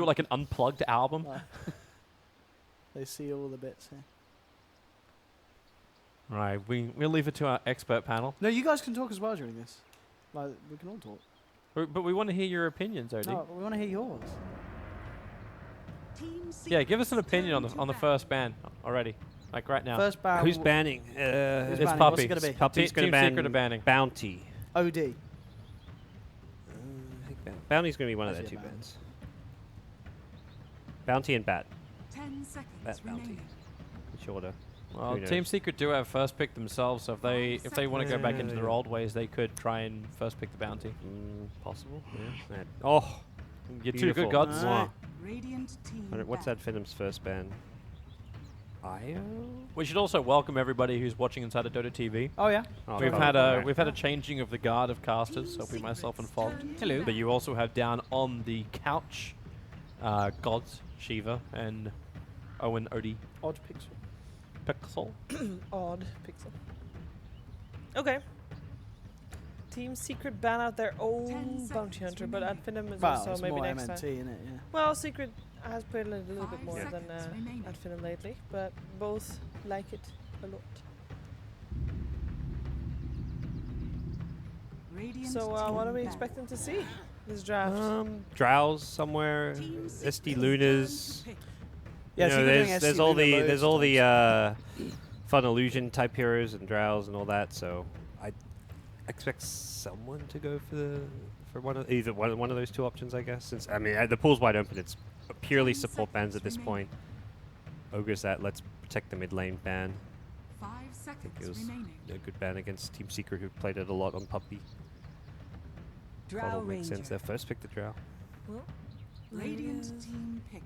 do like an unplugged album. They see all the bits here. Right, we'll leave it to our expert panel. No, you guys can talk as well during this. Like, we can all talk. But we want to hear your opinions, Odie. No, but we want to hear yours. Yeah, give us an opinion on the first ban already, like right now. First ban. Who's banning? Who's It's banning? Puppy. What's it going to be? Puppy's going to ban Secret are banning. Bounty. OD. I think Bounty's going to be one of their Actually two a ban. bans. Bounty and Bat. 10 seconds Bat Bounty. remaining. Which order? Well, Who knows? Team Secret do have first pick themselves, so if they want to go back into their old ways, they could try and first pick the bounty. Possible. Yeah. Oh, You're two beautiful. good gods. Alright. Radiant team. What's that Finem's first ban? Io? We should also welcome everybody who's watching inside of Dota TV. Oh, yeah? Oh, We've okay. had a changing of the guard of casters, so it'll be myself and Fog. Hello. But you also have down on the couch, gods Shiva and Owen Odie Odd pixel. Pixel. Odd pixel. Okay. Team Secret ban out their 10 own seconds bounty hunter, but at Finem is Well, also it's maybe more next MNT, time. innit? Yeah. Well, Secret has played a little bit 5 more than seconds remaining. at Finem lately, but both like it a lot. Radiant So what team are we ban. expecting to see this draft? Drows somewhere. Team SD Secret's Lunas. turn to pick. Yeah, You know, Secret doing there's SC all Luna the loads there's of all times. the fun illusion type heroes and drows and all that. So I expect someone to go for one of either one of those two options, I guess. Since I mean the pool's wide open, it's purely 10 support bans at seconds this point. Ogre's that let's protect the mid lane ban. 5 I think seconds it was remaining. a good ban against Team Secret, who played it a lot on Puppy. Drow Probably makes Ranger. sense. Their first pick the drow. Radiant team pick.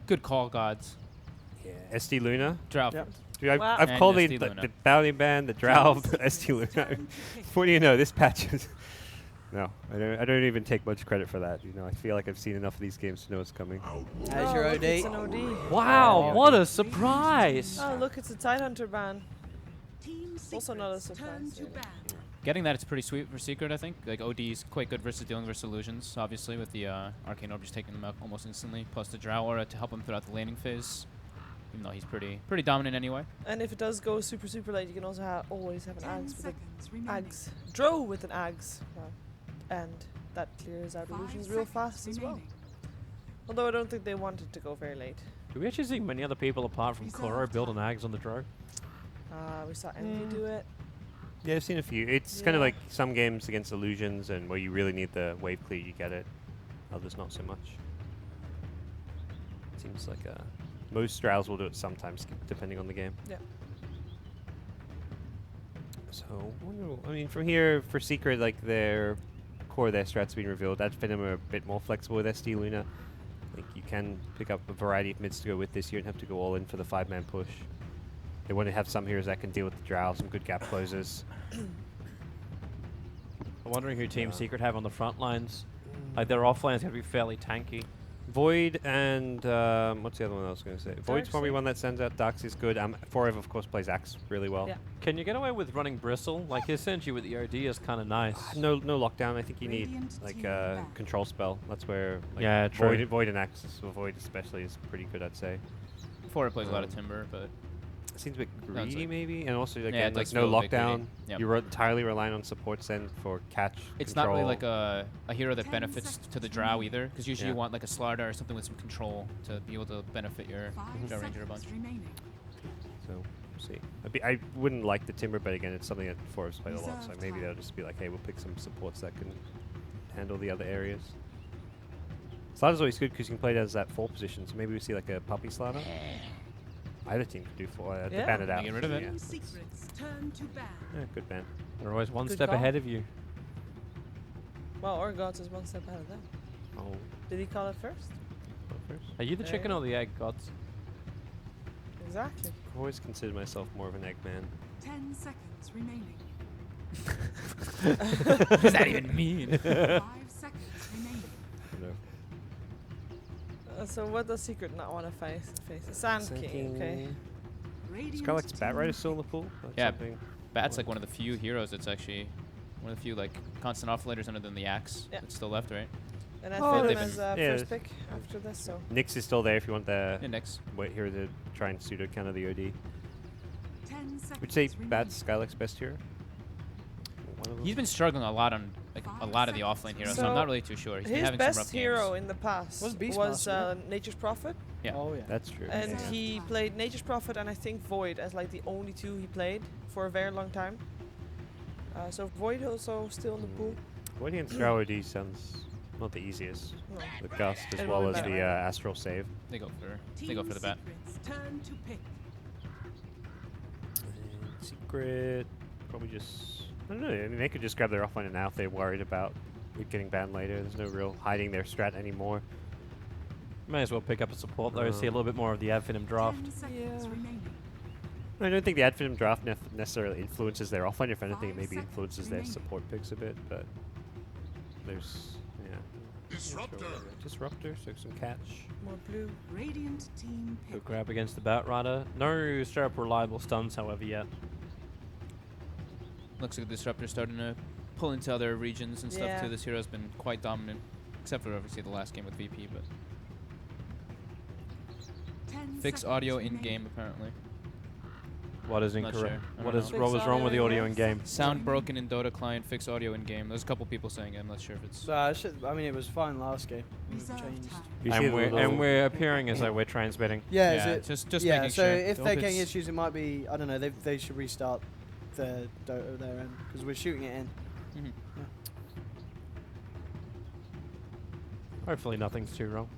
Good call, gods. Yeah, SD Luna. Drow. Yep. Dude, Wow. I've And called SD the Luna. bounty ban, the drow, the SD Luna. Turn to pick. What do you know? This patch is. No, I don't even take much credit for that. You know, I feel like I've seen enough of these games to know what's coming. There's your look, it's OD. an OD. Wow, Yeah. what a surprise! Oh, look, it's a Tidehunter ban. Team Also not a Secret's surprise, turn to really. ban. Getting that, it's pretty sweet for Secret, I think. Like, OD is quite good versus dealing versus illusions, obviously, with the Arcane Orb just taking them out almost instantly, plus the Drow Aura to help him throughout the laning phase, even though he's pretty dominant anyway. And if it does go super late, you can also always have an 10 Ags with seconds an remaining. Ags. Drow with an Ags. And that clears out 5 illusions real seconds fast as well. remaining. Although I don't think they wanted to go very late. Do we actually see many other people apart from Koro build an Ags on the Drow? We saw Envy do it. Yeah, I've seen a few. It's kind of Yeah. like some games against illusions, and where you really need the wave clear, you get it. Others not so much. Seems like most Drows will do it sometimes, depending on the game. Yeah. So, I mean, from here, for Secret, like their core of their strats being revealed, that Finem are a bit more flexible with SD Luna. I think you can pick up a variety of mids to go with this. You don't have to go all in for the 5-man push. They want to have some heroes that can deal with the Drow, some good gap closers. I'm wondering who Team Secret have on the front lines. Like their offlane's gonna be fairly tanky. Void and what's the other one I was going to say? Void's probably Darkseid? one that sends out. Darkseid's good. Forever, of course, plays Axe really well. Yeah. Can you get away with running Bristle? Like his synergy with the OD is kind of nice. No lockdown. I think you need Radiant like team a back. control spell. That's where like Yeah, true. Void and Axe. So Void especially is pretty good, I'd say. Before it plays a lot of Timber, but Seems a bit No, it's greedy, like- maybe, and also Yeah, again, it like does no feel a bit greedy. lockdown. Yep. You're entirely relying on supports then for catch. it's control. not really like a hero that 10 benefits to the seconds Drow remaining. either, because usually Yeah. you want like a Slardar or something with some control to be able to benefit your 5 Drow Ranger a bunch. seconds remaining. So we'll see. I wouldn't like the Timber, but again, it's something that Forest played a lot. So Reserve maybe time. they'll just be like, hey, we'll pick some supports that can handle the other areas. Slider's always good because you can play it as that 4 position. So maybe we see like a Puppy Slider. Either team could do 4. To Yeah. ban it out. Get rid of it. Yeah. Team Secret's turn to ban. Yeah, good ban. They're always one Good step call. ahead of you. Well, Orgots is one step ahead of them. Oh, Did he call it first? go first. Are you the chicken or the egg, gods? Exactly. I've always considered myself more of an egg man. 10 seconds remaining. What does that even mean? 5 seconds remaining. You know. So what does Secret not want to face? A Sand King, okay. Radiant Is Scarlet's Bat team Rider still in the pool? That's Yeah. something- Bat's like one of the few heroes that's actually One of the few like constant oscillators other than the axe. Yeah. It's still left, right? And then Oh, Finem they've as been- first yeah. pick after this, so. Nyx is still there if you want the Index. wait here to try and pseudo counter the OD. 10 seconds. Would you say remaining. Bat's Skylax best hero? One of them? He's been struggling a lot on like a lot of the offlane heroes, so I'm So not really too sure. He's been His having some best rough hero games. in the past Was was Beastmaster, Nature's Prophet, Yeah. Oh yeah. That's true. and yeah. he played Nature's Prophet and I think Void as like the only two he played for a very long time. So Void also still in the pool. What against Drow OD sounds not the easiest. No. The Gust as It well won't as be the bad. Astral Save. They go for Team the bat. Secrets, turn to pick. And Secret, probably just, I don't know, I mean they could just grab their offline now if they're worried about it getting banned later. There's no real hiding their strat anymore. May as well pick up a support though, see a little bit more of the Finem draft. 10 seconds remaining. I don't think the Adfinem draft necessarily influences their offline. If anything, it 5 maybe seconds influences their remaining. support picks a bit, but there's, yeah. Disruptor, so some catch. More blue. Radiant team Good pick. grab against the Batrider. No straight up reliable stuns, however, yet. Looks like the Disruptor's starting to pull into other regions and stuff Yeah. too. This hero's been quite dominant, except for obviously the last game with VP, but 10 fix seconds audio in remaining. game apparently. What is Not incorrect? sure. I What don't is know. what was wrong with the audio in game? Sound broken in Dota client, fix audio in game. There's a couple people saying it. I'm not sure if it's. So I mean, it was fine last game. It Reserve changed. time. You see And the we're, little- we're appearing as though we're transmitting. Yeah, Yeah, is it? just yeah. making So sure. if Don't they're getting it's- issues, it might be I don't know. They should restart their Dota their end because we're shooting it in. Mhm. Hopefully nothing's too wrong.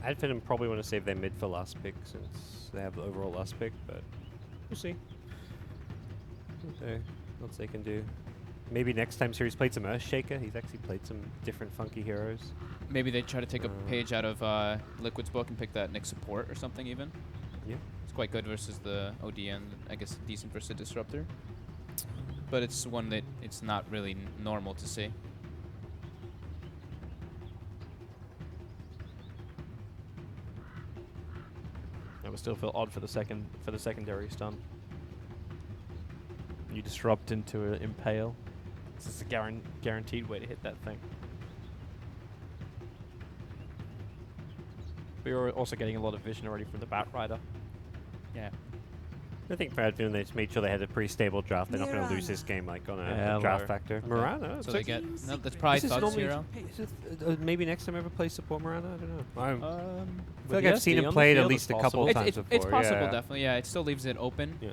Adfinem probably want to save their mid for last pick since they have the overall last pick, but we'll see. Okay, what else they can do. Maybe next time Series played some Earthshaker. He's actually played some different funky heroes. Maybe they try to take a page out of Liquid's book and pick that Nick support or something even. Yeah. It's quite good versus the OD and I guess decent versus Disruptor. But it's one that it's not really normal to see. It would still feel odd for the secondary stun. You disrupt into an impale. This is a guaranteed way to hit that thing. But you're also getting a lot of vision already from the Batrider. Yeah. I think for Adfinem, they just made sure they had a pretty stable draft. They're not going to lose this Mirana. game like on Yeah, a draft low. factor. Okay. Mirana? So they get. Team No, that's Secret. probably This is Thug's normally- hero. Is it, maybe next time ever play support Mirana? I don't know. I feel With like the I've seen SD him on the played at field, least it's a couple possible. of times It's before. possible, yeah. definitely. Yeah, it still leaves it open Yeah.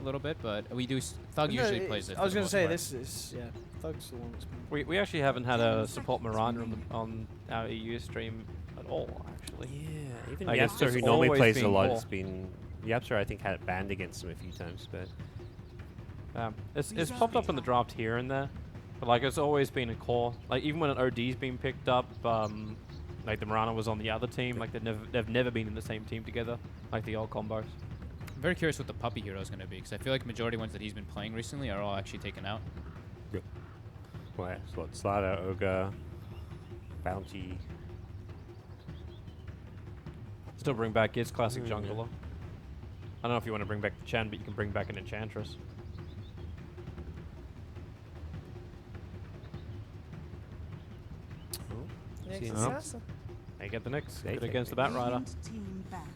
a little bit, but we do. Thug No, usually plays it. I was for going the to say most part. this is Thug's the one that's been. We actually haven't had a 10 support seconds Miranda remaining. on the EU stream at all, actually. Yeah, even I guess Yapster, it's who normally always plays a been lot, core. has been. Yapster, I think, had it banned against him a few times, but It's popped up in the draft here and there, but like it's always been a core. Like even when an OD's been picked up, like the Mirana was on the other team. Like they've never been in the same team together, like the old combos. I'm very curious what the puppy hero is going to be because I feel like majority ones that he's been playing recently are all actually taken out. what? Slaughter, Ogre, Bounty. Still bring back his classic Mm, jungler. yeah. I don't know if you want to bring back the Chen, but you can bring back an Enchantress. Next See, assassin. They get the Nyx. They Good take against it. the Batrider. Radiant team back.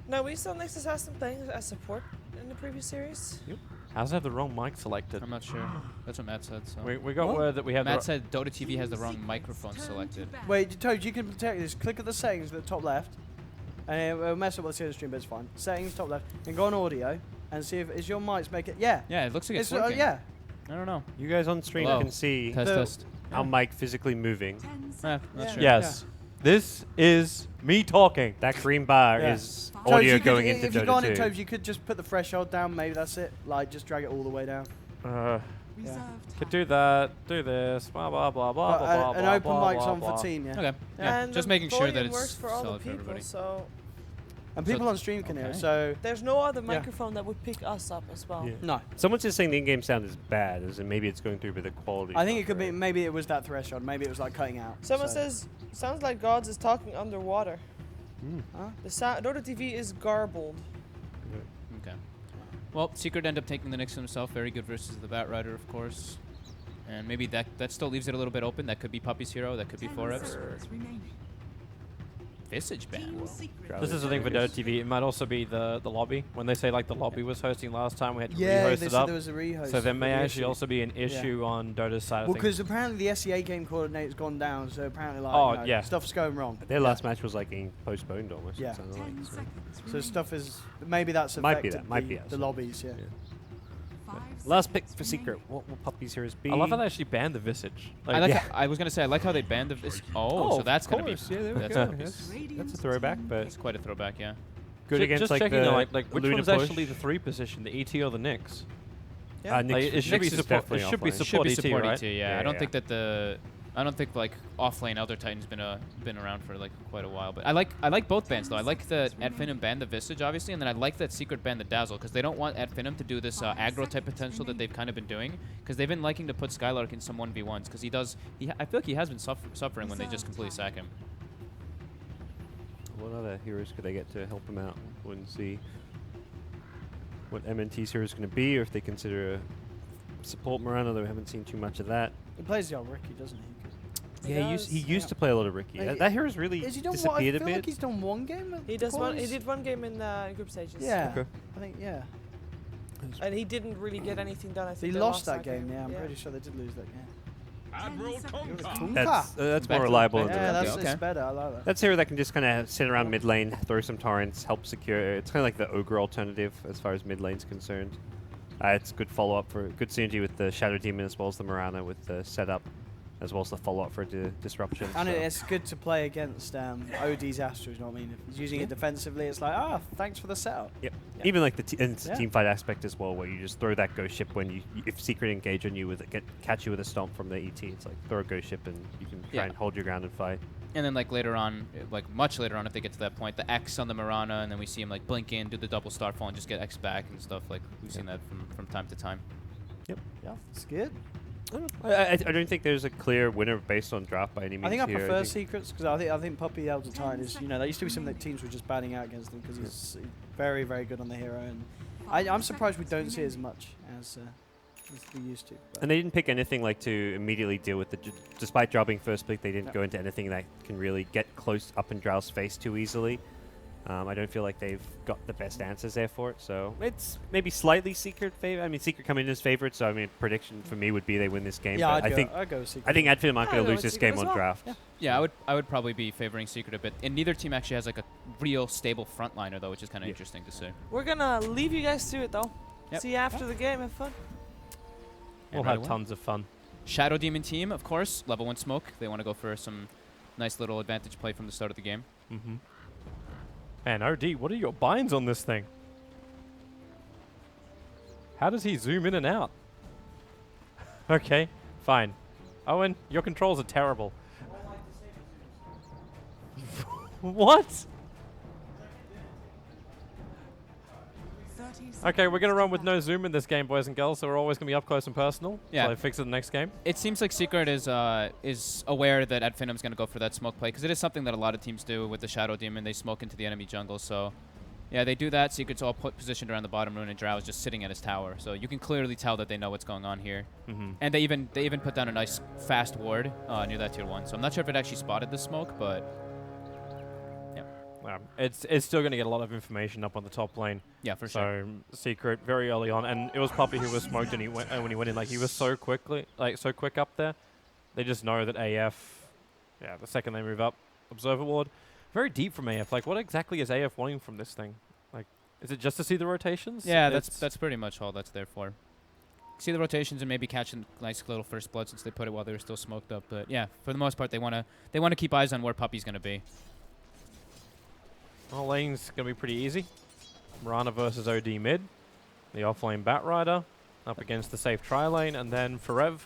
No, we saw next assassin playing as support in the previous series. How's have the wrong mic selected? I'm not sure. That's what Matt said. So. We got What? word that we have. Matt the said Dota TV has the Team wrong Secrets, microphone turn to selected. ban. Wait, Toad, you can protect this. Click at the settings at the top left, and it will mess up what the other stream, but it's fine. Settings top left, and go on audio and see if is your mics make it. Yeah, Yeah, it looks like it's, it's working. yeah. I don't know. You guys on stream Hello. can see Test, The- test. our mic physically moving. 10 Not seconds. sure. Yes, this is me talking. That green bar Yeah. is Toad, Toad, audio you could- going into if you go on Dota it, 2. Toad, you could just put the threshold down. Maybe that's it. Like just drag it all the way down. Uh, Reserve could time. do that. Do this. Blah blah blah blah But, blah blah. an open blah, mic's blah, on blah. for team, yeah. Okay. Yeah. And Just the making sure that volume it's works for all the solid for people, everybody. so And So- people on stream can hear it. okay. So there's no other Yeah. microphone that would pick us up as well. Yeah. no, Someone's just saying the in-game sound is bad, as in maybe it's going through, but the quality. I think it could be. Maybe it was that threshold. Maybe it was like cutting out. Someone so. says, sounds like Gods is talking underwater. Huh? The Dota TV is garbled. Okay. Well, Secret ended up taking the Nyx himself. Very good versus the Batrider, of course. And maybe that still leaves it a little bit open. That could be Puppy's hero. That could be 10 4Fs. seconds remaining. Visage ban. Team Whoa. secret. This is the thing for Dota TV. It might also be the lobby. When they say like the lobby was hosting last time, we had to Yeah, rehost they it said up. there was a rehost. So there may with the actually issue. also be an issue on Dota's side Well, of things. because apparently the SEA game coordinator's gone down, so apparently like Oh, you know, yeah. stuff's going wrong. Their last match was like getting postponed almost. Yeah. it sounded 10 like, so. seconds So remaining. stuff is maybe that's Might be affected that, might be the that, so. lobbies. Yeah. Yeah. 5 Last pick seconds for Secret. remaining. What will Puppy's heroes be? I love how they actually banned the Visage. Like, I like. yeah. I was gonna say I like how they banned the Oh, so of that's gonna be. course. Yeah, there we that's go. gonna be That's a throwback, but It's quite a throwback, yeah. good Ju- against just like checking the though, like which Luna one's push. actually the 3 position, the ET or the Nyx? Yeah. Like, it should Nyx be is support. It definitely should be offlane. Should support be ET, support right? ET, yeah. Yeah, I don't yeah. think that I don't think like offlane Elder Titan's been around for like quite a while. But I like both bans though. I like that at Finem banned the Visage obviously, and then I like that Secret banned the Dazzle because they don't want at Finem to do this aggro type potential that they've kind of been doing because they've been liking to put Skylark in some 1v1s because he does. I feel like he has been suffering when they just completely sack him. What other heroes could they get to help him out? Wouldn't see what MNT's hero is going to be, or if they consider a support Miranda, though we haven't seen too much of that. He plays the old Ricky, doesn't he? Yeah, he used to play a lot of Ricky. Like, That hero's really Has he done what? I disappeared a feel bit. like he's done one game. At He does one. He qualies? did one game in group stages. Yeah, Okay. I think yeah. And he didn't really get anything done. I think He they lost that game. Yeah, I'm yeah. pretty sure they did lose that game. Admiral Tonka. That's Back more to- reliable. back than to Yeah, the that's Ricky. okay. it's better. I like that. That's a hero that can just kind of sit around mid lane, throw some torrents, help secure. It's kind of like the Ogre alternative as far as mid lane's concerned. It's good follow up for good synergy with the Shadow Demon as well as the Mirana with the setup, as well as the follow up for disruption. And so. it's good to play against OD's Astra, you know what I mean? If he's using it defensively, it's like, thanks for the setup. Yep. Yeah. Even like and it's a Yeah. team fight aspect as well, where you just throw that ghost ship when if Secret engage on you with catch you with a stomp from the ET, it's like throw a ghost ship and you can try Yeah. and hold your ground and fight. And then like later on, like much later on, if they get to that point, the X on the Mirana, and then we see him like blink in, do the double starfall, and just get X back and stuff. Like we've seen that from time to time. Yeah, it's good. I don't think there's a clear winner based on draft by any means. I think I here. prefer Secrets because I think Puppy Elder Titan is, that used to be something that teams were just batting out against him because he's very, very good on the hero. And I'm surprised we don't see as much as we used to. But And they didn't pick anything like to immediately deal with despite dropping first pick, they didn't Yeah. go into anything that can really get close up in Drow's face too easily. I don't feel like they've got the best answers there for it, so it's maybe slightly Secret favor. I mean, Secret come in as favorite, so I mean, prediction for me would be they win this game. yeah, but I'd go Secret. I think Adfin might I'd going go to lose with this Secret game as on well. draft. Yeah. Yeah, I would probably be favoring Secret a bit. And neither team actually has like a real stable frontliner though, which is kind of Yeah. interesting to see. We're gonna leave you guys to it though. Yep. See you after the game. Have fun. We'll And right have away. tons of fun. Shadow Demon team, of course, level 1 smoke. They want to go for some nice little advantage play from the start of the game. Mm-hmm. Man, OD, what are your binds on this thing? How does he zoom in and out? Okay, fine. Owen, your controls are terrible. What? 30 Okay, we're gonna seconds run with no left. zoom in this game, boys and girls, so we're always gonna be up close and personal. Yeah. So fix it the next game. It seems like Secret is aware that Ad Finem's going to go for that smoke play because it is something that a lot of teams do with the Shadow Demon. They smoke into the enemy jungle, so yeah, they do that. Secret's all positioned around the bottom rune, and Drow is just sitting at his tower. So you can clearly tell that they know what's going on here. Mm-hmm. And they even put down a nice fast ward near that tier 1. So I'm not sure if it actually spotted the smoke, but It's still gonna get a lot of information up on the top lane. yeah, for sure. So Secret very early on, and it was Puppy who was smoked, and when he went in, like he was so quick up there. They just know that AF, yeah, the second they move up, Observer Ward, very deep from AF. Like, what exactly is AF wanting from this thing? Like, is it just to see the rotations? Yeah, It's- that's pretty much all that's there for. See the rotations and maybe catch a nice little first blood since they put it while they were still smoked up. But yeah, for the most part, they wanna keep eyes on where Puppy's gonna be. All lane's gonna be pretty easy. Mirana versus OD mid, the offlane Batrider up against the safe tri lane, and then Forev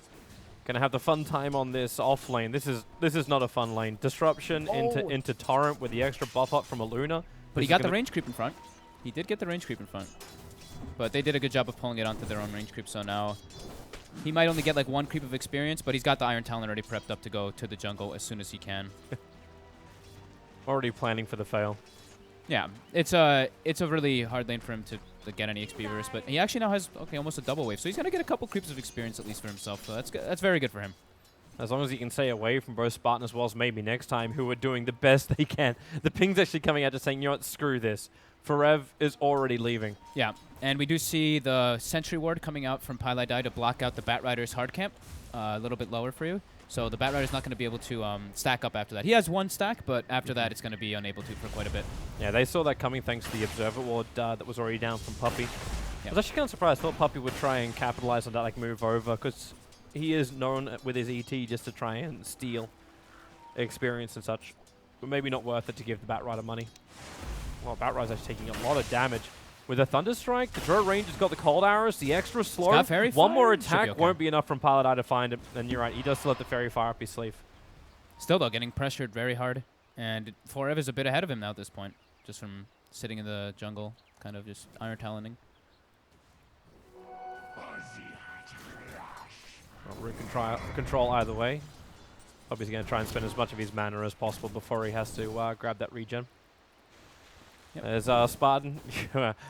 gonna have the fun time on this offlane. This is not a fun lane. Disruption into Torrent with the extra buff up from a Luna. But he got the range creep in front. He did get the range creep in front. But they did a good job of pulling it onto their own range creep, so now he might only get like 1 creep of experience, but he's got the Iron Talon already prepped up to go to the jungle as soon as he can. Already planning for the fail. Yeah, it's a really hard lane for him to get any XP burst, but he actually now has almost a double wave, so he's gonna get a couple creeps of experience at least for himself. So that's good. That's very good for him. As long as he can stay away from both Spartan as well as maybe next time, who are doing the best they can. The ping's actually coming out to saying, you know what, screw this. Forev is already leaving. Yeah, and we do see the Sentry Ward coming out from Pylai to block out the Batrider's hard camp a little bit lower for you. So the Batrider's not going to be able to stack up after that. He has one stack, but after that, it's going to be unable to for quite a bit. Yeah, they saw that coming thanks to the Observer Ward that was already down from Puppey. Yep. I was actually kind of surprised. I thought Puppey would try and capitalize on that, like move over, because he is known with his ET just to try and steal experience and such. But maybe not worth it to give the Batrider money. Well, Batrider's actually taking a lot of damage. With a Thunder Strike, the Drow Ranger's got the cold arrows, the extra slow. Fairy One Fire? more Should be attack okay. won't be enough from Paladai to find him. And you're right, he does still have the Fairy Fire up his sleeve. Still, though, getting pressured very hard. And Forev is a bit ahead of him now at this point, just from sitting in the jungle, kind of just Iron Taloning. Well, Root can control either way. Puppey's going to try and spend as much of his mana as possible before he has to grab that regen. Yep. There's Spartan.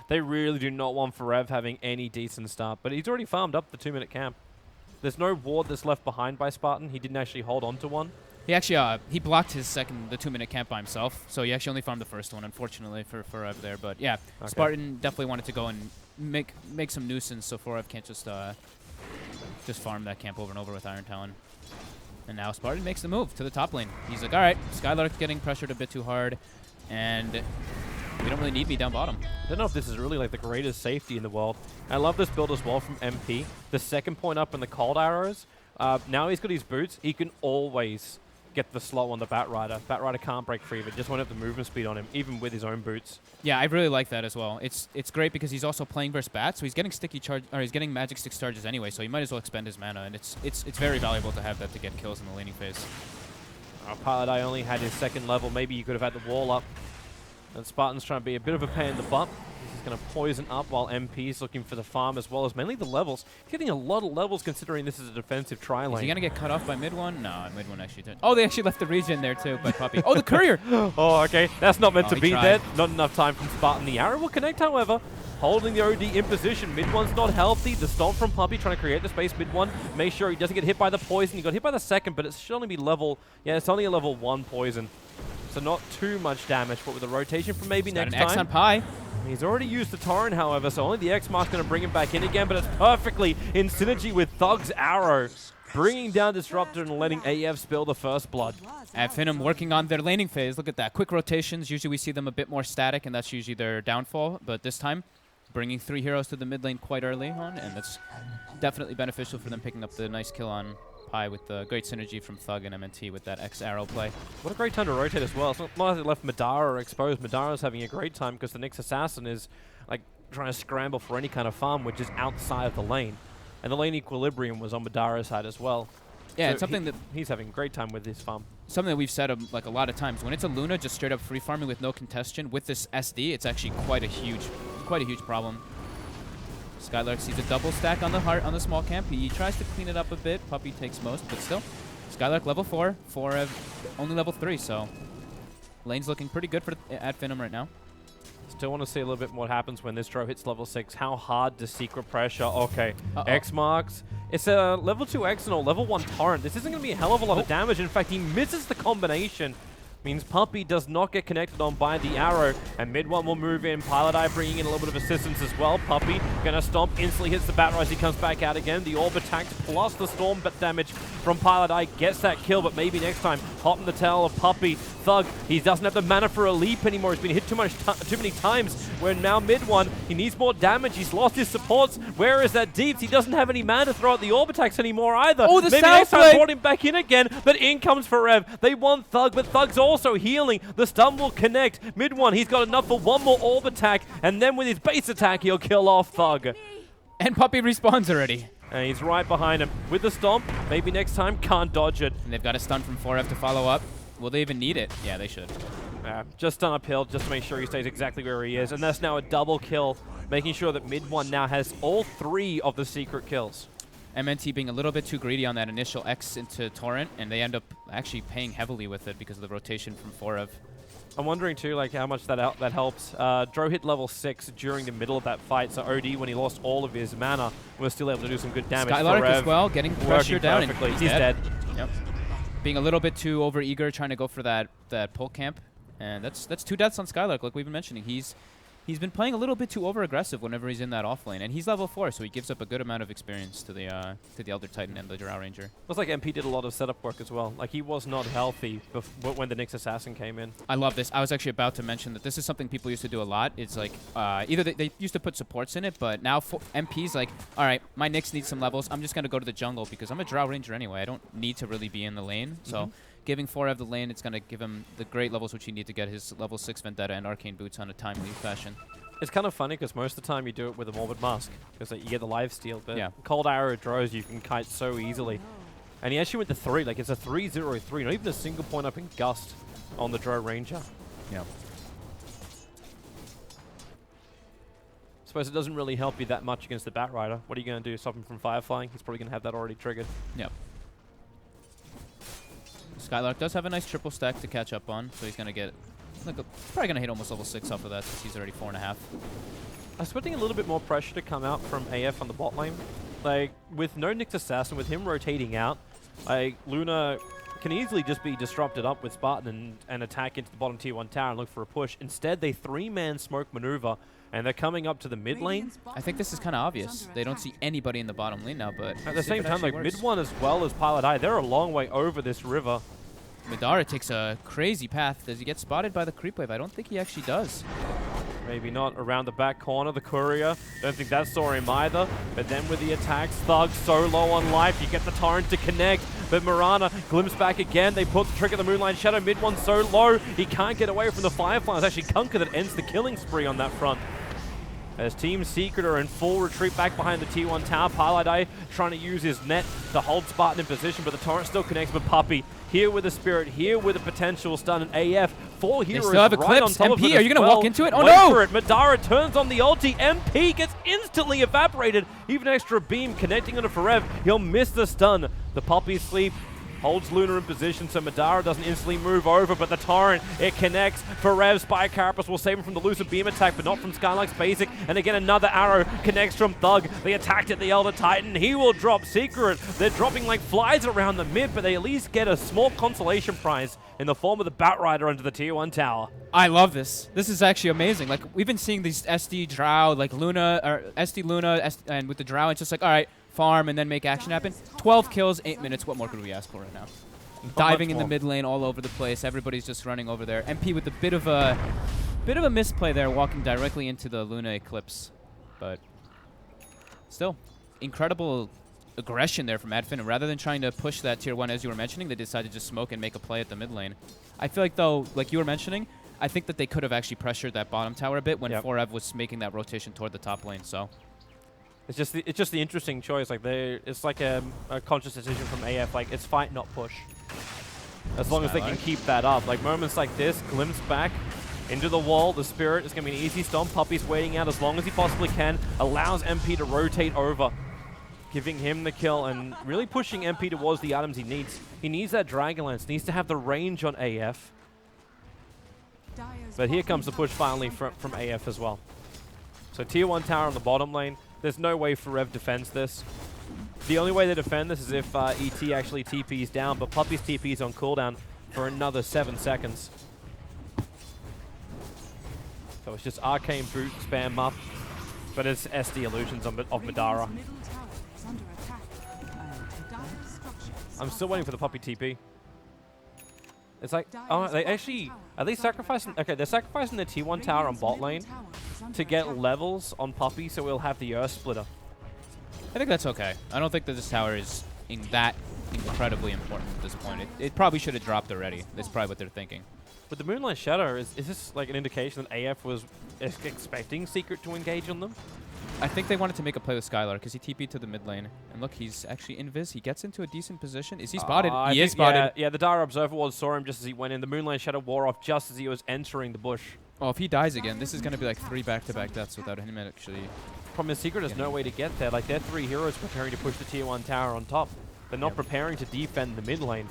They really do not want Forev having any decent start, but he's already farmed up the 2-minute camp. There's no ward that's left behind by Spartan. He didn't actually hold on to one. He actually he blocked the 2-minute camp by himself, so he actually only farmed the first one, unfortunately for Forev there. But yeah, Okay. Spartan definitely wanted to go and make some nuisance, so Forev can't just farm that camp over and over with Iron Talon. And now Spartan makes the move to the top lane. He's like, all right, Skylark's getting pressured a bit too hard, and you don't really need me down bottom. I don't know if this is really like the greatest safety in the world. I love this build as well from MP. The second point up in the cold arrows. Now he's got his boots. He can always get the slow on the Batrider. Batrider can't break free of it. Just won't have the movement speed on him, even with his own boots. Yeah, I really like that as well. It's great because he's also playing versus Bat, so he's getting he's getting Magic Stick charges anyway, so he might as well expend his mana, and it's very valuable to have that to get kills in the laning phase. Paladai only had his second level. Maybe you could have had the wall up. And Spartan's trying to be a bit of a pain in the butt. He's going to poison up while MP's looking for the farm as well as mainly the levels. He's getting a lot of levels considering this is a defensive tri-lane. Is he going to get cut off by mid one? No, mid one actually did. Oh, they actually left the regen there too by Puppey. Oh, the courier! Oh, okay. That's not meant to he be tried. there. Not enough time from Spartan. The arrow will connect, however. Holding the OD in position. Mid one's not healthy. The stomp from Puppey trying to create the space. Mid one, make sure he doesn't get hit by the poison. He got hit by the second, but it should only be level... Yeah, it's only a level 1 poison. So not too much damage, but with a rotation for maybe next Got an X on time. Pi. He's already used the Torrent, however, so only the X Mark's going to bring him back in again, but it's perfectly in synergy with Thug's arrow, bringing down Disruptor and letting AF spill the first blood. At Finem working on their laning phase. Look at that. Quick rotations. Usually we see them a bit more static, and that's usually their downfall. But this time, bringing 3 heroes to the mid lane quite early on, and that's definitely beneficial for them picking up the nice kill on Pi with the great synergy from Thug and MNT with that X arrow play. What a great time to rotate as well. It's not like they left Madara exposed. Madara's having a great time because the next assassin is like trying to scramble for any kind of farm which is outside of the lane. And the lane equilibrium was on Madara's side as well. Yeah, So it's something that he's having a great time with this farm. something that we've said like a lot of times. When it's a Luna just straight up free farming with no congestion with this SD, it's actually quite a huge problem. Skylark sees a double stack on the small camp. He tries to clean it up a bit. Puppey takes most, but still. Skylark level 4, Forev only level 3, so lane's looking pretty good for at Finem right now. Still want to see a little bit what happens when this Drow hits level 6. How hard does Secret Pressure? Okay, X marks. It's a level 2 X and a level 1 Torrent. This isn't going to be a hell of a lot of damage. In fact, he misses the combination. Means Puppey does not get connected on by the arrow, and mid one will move in. Paladai bringing in a little bit of assistance as well. Puppey gonna stomp, instantly hits the Bat Rise, he comes back out again. The orb attacks plus the storm damage from Paladai gets that kill, but maybe next time. Hot in the tail of Puppey. Thug, he doesn't have the mana for a leap anymore. He's been hit too many times. Where now mid one, he needs more damage. He's lost his supports. Where is that Deeps? He doesn't have any mana to throw out the orb attacks anymore either. Oh, the maybe sound next time play. brought him back in again, but in comes Forev. They want Thug, but Thug's also healing. The stun will connect. Mid one, he's got enough for one more orb attack, and then with his base attack, he'll kill off Thug. And Puppey respawns already. And he's right behind him with the stomp. Maybe next time, can't dodge it. And they've got a stun from 4F to follow up. Will they even need it? Yeah, they should. Just stun uphill, just to make sure he stays exactly where he is. And that's now a double kill, making sure that mid one now has all 3 of the secret kills. MNT being a little bit too greedy on that initial X into Torrent, and they end up actually paying heavily with it because of the rotation from 4F. I'm wondering too, like how much that helps. Dro hit level 6 during the middle of that fight, so OD, when he lost all of his mana, was still able to do some good damage. Skylark as Forev well, getting pressure down, and perfectly. he's dead. dead. Yep. Being a little bit too over eager, trying to go for that pull camp, and that's 2 deaths on Skylark. Like we've been mentioning, he's been playing a little bit too over aggressive whenever he's in that off lane, and he's level 4, so he gives up a good amount of experience to the Elder Titan and the Drow Ranger. Looks like MP did a lot of setup work as well. Like he was not healthy when the Nyx Assassin came in. I love this. I was actually about to mention that this is something people used to do a lot. It's like either they used to put supports in it, but now MP's like, all right, my Nyx needs some levels. I'm just gonna go to the jungle because I'm a Drow Ranger anyway. I don't need to really be in the lane. So giving Forev the lane, it's gonna give him the great levels which he need to get his level 6 Vendetta and Arcane Boots on a timely fashion. It's kind of funny because most of the time you do it with a Morbid Mask because you get the lifesteal, but Yeah. Cold Arrow Drows you can kite so easily. And he actually went to 3, like it's a 3-0-3, not even a single point up in Gust on the Drow Ranger. Yeah. Suppose it doesn't really help you that much against the Bat Rider. What are you going to do, stop him from Fireflying? He's probably going to have that already triggered. Yep. Skylark does have a nice triple stack to catch up on, so he's gonna get probably gonna hit almost level 6 off of that since he's already 4.5. I'm expecting a little bit more pressure to come out from AF on the bot lane. Like, with no Nyx Assassin, with him rotating out, like, Luna can easily just be disrupted up with Spartan and attack into the bottom tier 1 tower and look for a push. Instead, they 3-man smoke maneuver, and they're coming up to the mid lane. I think this is kind of obvious. They don't see anybody in the bottom lane now, but At the same time, like, mid 1 as well as Pilot Eye, they're a long way over this river. Madara takes a crazy path. Does he get spotted by the creep wave? I don't think he actually does. Maybe not. Around the back corner, the courier. Don't think that saw him either. But then with the attacks, Thug so low on life. You get the torrent to connect. But Mirana glimpse back again. They put the trick of the Moonlight Shadow. Mid 1 so low. He can't get away from the Fireflies. Actually, Kunkka that ends the killing spree on that front. As Team Secret are in full retreat back behind the T1 tower. Paladai trying to use his net to hold Spartan in position, but the torrent still connects with Puppey. Here with the Spirit, here with a potential stun and AF. 4 heroes still have right on Eclipse. top of MP, it are as you gonna well. walk into it? Oh, Wait no! for it. Madara turns on the ulti. MP gets instantly evaporated. Even extra beam connecting on a Forev. He'll miss the stun. The Puppey sleep. Holds Luna in position so Madara doesn't instantly move over, but the torrent, it connects. Forev, Spy Carapace will save him from the Lucid Beam attack, but not from Skylark's basic. And again, another arrow connects from Thug. They attacked at the Elder Titan. He will drop Secret. They're dropping like flies around the mid, but they at least get a small consolation prize in the form of the Bat Rider under the Tier 1 tower. I love this. This is actually amazing. Like, we've been seeing these SD Drow, like Luna, or SD Luna, and with the Drow, it's just like, all right, farm and then make action happen. 12 kills, 8 minutes. What more could we ask for right now? Diving in the mid lane all over the place. Everybody's just running over there. MP with a bit of a misplay there, walking directly into the Luna Eclipse. But still, incredible aggression there from Finem. Rather than trying to push that tier 1, as you were mentioning, they decided to just smoke and make a play at the mid lane. I feel like, though, like you were mentioning, I think that they could have actually pressured that bottom tower a bit when Forev was making that rotation toward the top lane. So It's just the interesting choice. Like it's like a conscious decision from AF. Like it's fight, not push. As long as they can keep that up. Like moments like this, glimpse back into the wall. The Spirit is going to be an easy stomp. Puppey's waiting out as long as he possibly can. Allows MP to rotate over, giving him the kill and really pushing MP towards the items he needs. He needs that Dragonlance. Needs to have the range on AF. But here comes the push finally from AF as well. So tier 1 tower on the bottom lane. There's no way Forev defends this. The only way they defend this is if ET actually TP's down, but Puppey's TP's on cooldown for another 7 seconds. So it's just Arcane Boot, spam up, but it's SD Illusions of Madara. I'm still waiting for the Puppey TP. It's like, oh, they actually, are they sacrificing? Okay, they're sacrificing the T1 tower on bot lane to get levels on Puppey, so we'll have the Earth Splitter. I think that's okay. I don't think that this tower is that incredibly important at this point. It probably should have dropped already. That's probably what they're thinking. With the Moonlight Shadow, is this like an indication that AF was expecting Secret to engage on them? I think they wanted to make a play with Skylar because he TP'd to the mid lane. And look, he's actually invis. He gets into a decent position. Is he spotted? He is spotted. Yeah, the Dire Observer Ward saw him just as he went in. The Moonlight Shadow wore off just as he was entering the bush. Oh, if he dies again, this is going to be like 3 back-to-back deaths without him actually. Problem is, Secret has no way to get there. Like, they're 3 heroes preparing to push the tier 1 tower on top. They're not preparing to defend the mid lane.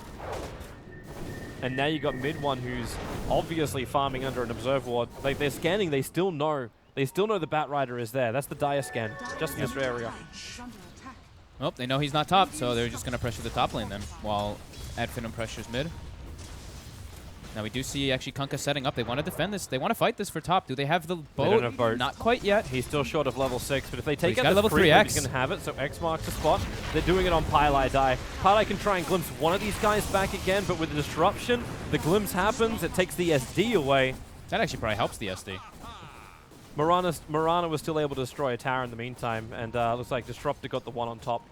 And now you got mid one who's obviously farming under an observer ward. Like they're scanning, they still know the Batrider is there. That's the dire scan, just in this area. Oh, they know he's not top, so they're just going to pressure the top lane then, while Finem pressures mid. Now we do see actually Kunkka setting up. They want to defend this. They want to fight this for top. Do they have the boat? They don't have boat. Not quite yet. He's still short of level 6, but if they take he's out got the level free 3 move, X. he's going to have it, so X marks the spot. They're doing it on Pylai Die. Pylai can try and glimpse one of these guys back again, but with the disruption, the glimpse happens. It takes the SD away. That actually probably helps the SD. Marana was still able to destroy a tower in the meantime, and looks like Disruptor got the one on top.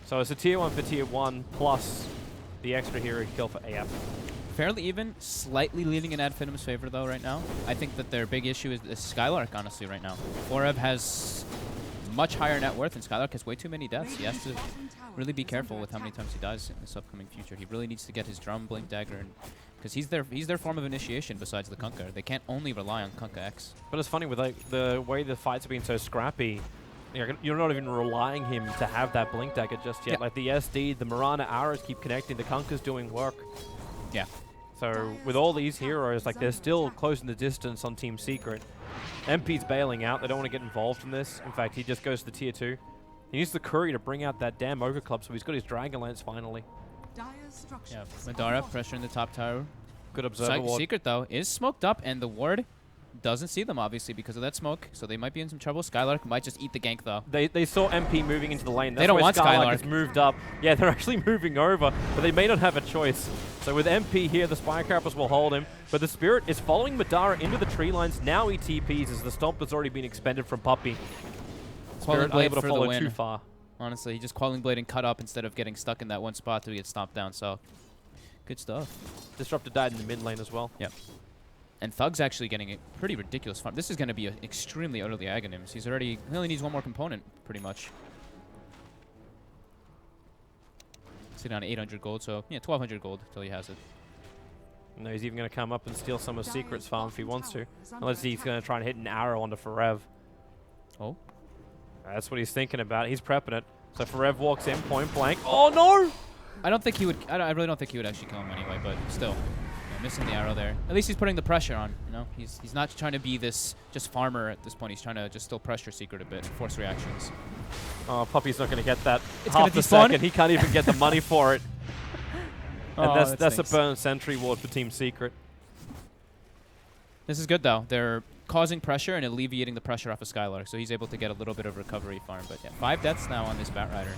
So it's a tier 1 for tier 1, plus the extra hero kill for AF. Fairly even, slightly leaning in Finem's favor though right now. I think that their big issue is Skylark, honestly, right now. Forev has much higher net worth, and Skylark has way too many deaths. He has to really be careful with how many times he dies in this upcoming future. He really needs to get his drum, blink dagger, because he's their form of initiation besides the Kunkka. They can't only rely on Kunkka X. But it's funny with like the way the fights have been so scrappy. You're not even relying him to have that blink dagger just yet. Yeah. Like the SD, the Marana arrows keep connecting. The Kunkka's doing work. Yeah. So with all these heroes, like they're still closing the distance on Team Secret. MP's bailing out. They don't want to get involved in this. In fact, he just goes to the tier 2. He needs the Courier to bring out that damn Ogre Club, so he's got his Dragonlance finally. Yeah. Madara pressuring the top tower. Good observer ward. Secret though is smoked up, and the ward doesn't see them obviously because of that smoke, so they might be in some trouble. Skylark might just eat the gank though. They saw MP moving into the lane. That's They don't why want Skylark. has moved up. Yeah, they're actually moving over, but they may not have a choice. So with MP here, the Spire Carapace will hold him, but the Spirit is following Madara into the tree lines. Now he TPs as the Stomp has already been expended from Puppy. Spirit Blade unable to for the follow win. too far. Honestly, he just Quelling Blade and cut up instead of getting stuck in that one spot to get stomped down, so good stuff. Disruptor died in the mid lane as well. Yep. And Thug's actually getting a pretty ridiculous farm. This is going to be an extremely early Aghanims. He only needs one more component, pretty much. Sitting on 800 gold, so yeah, 1200 gold till he has it. No, he's even going to come up and steal some of Secret's farm if he wants to. Unless he's going to try and hit an arrow onto Forev. Oh. That's what he's thinking about. He's prepping it. So Forev walks in, point blank. Oh, no! I don't think he would. I really don't think he would actually kill him anyway. But still, yeah, missing the arrow there. At least he's putting the pressure on. You know, he's not trying to be this just farmer at this point. He's trying to just still pressure Secret a bit, force reactions. Oh, Puppy's not going to get that. It's Half gonna the despawn? second. He can't even get the money for it. And Oh, that's a stinks. burn sentry ward for Team Secret. This is good though. They're causing pressure and alleviating the pressure off of Skylark, so he's able to get a little bit of recovery farm. But yeah, 5 deaths now on this Batrider.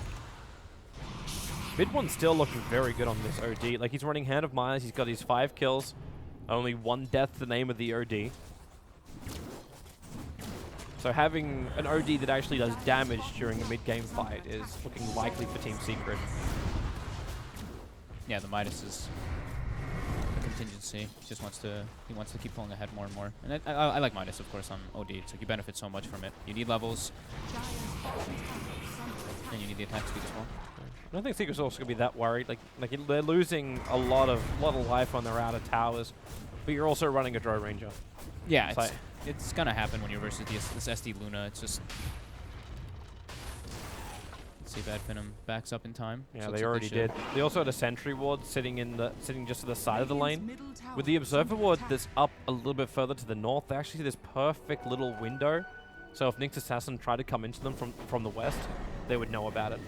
Mid one's still looking very good on this OD. Like, he's running Hand of Mines. He's got his 5 kills. Only 1 death to the name of the OD. So having an OD that actually does damage during a mid-game fight is looking likely for Team Secret. Yeah, the Midas is a contingency. He just wants to keep pulling ahead more and more. And I like Midas, of course, on OD. So you benefit so much from it. You need levels, and you need the attack speed as well. I don't think Secret's also going to be that worried. Like they're losing a lot of life on their outer towers, but you're also running a Drow Ranger. Yeah, So it's gonna happen when you're versus this SD Luna. It's just. Let's see if Finem backs up in time. yeah, So they it's already should. did. They also had a sentry ward sitting just to the side of the lane. With the observer ward that's up a little bit further to the north, they actually see this perfect little window. So if Nyx Assassin tried to come into them from the west, they would know about it.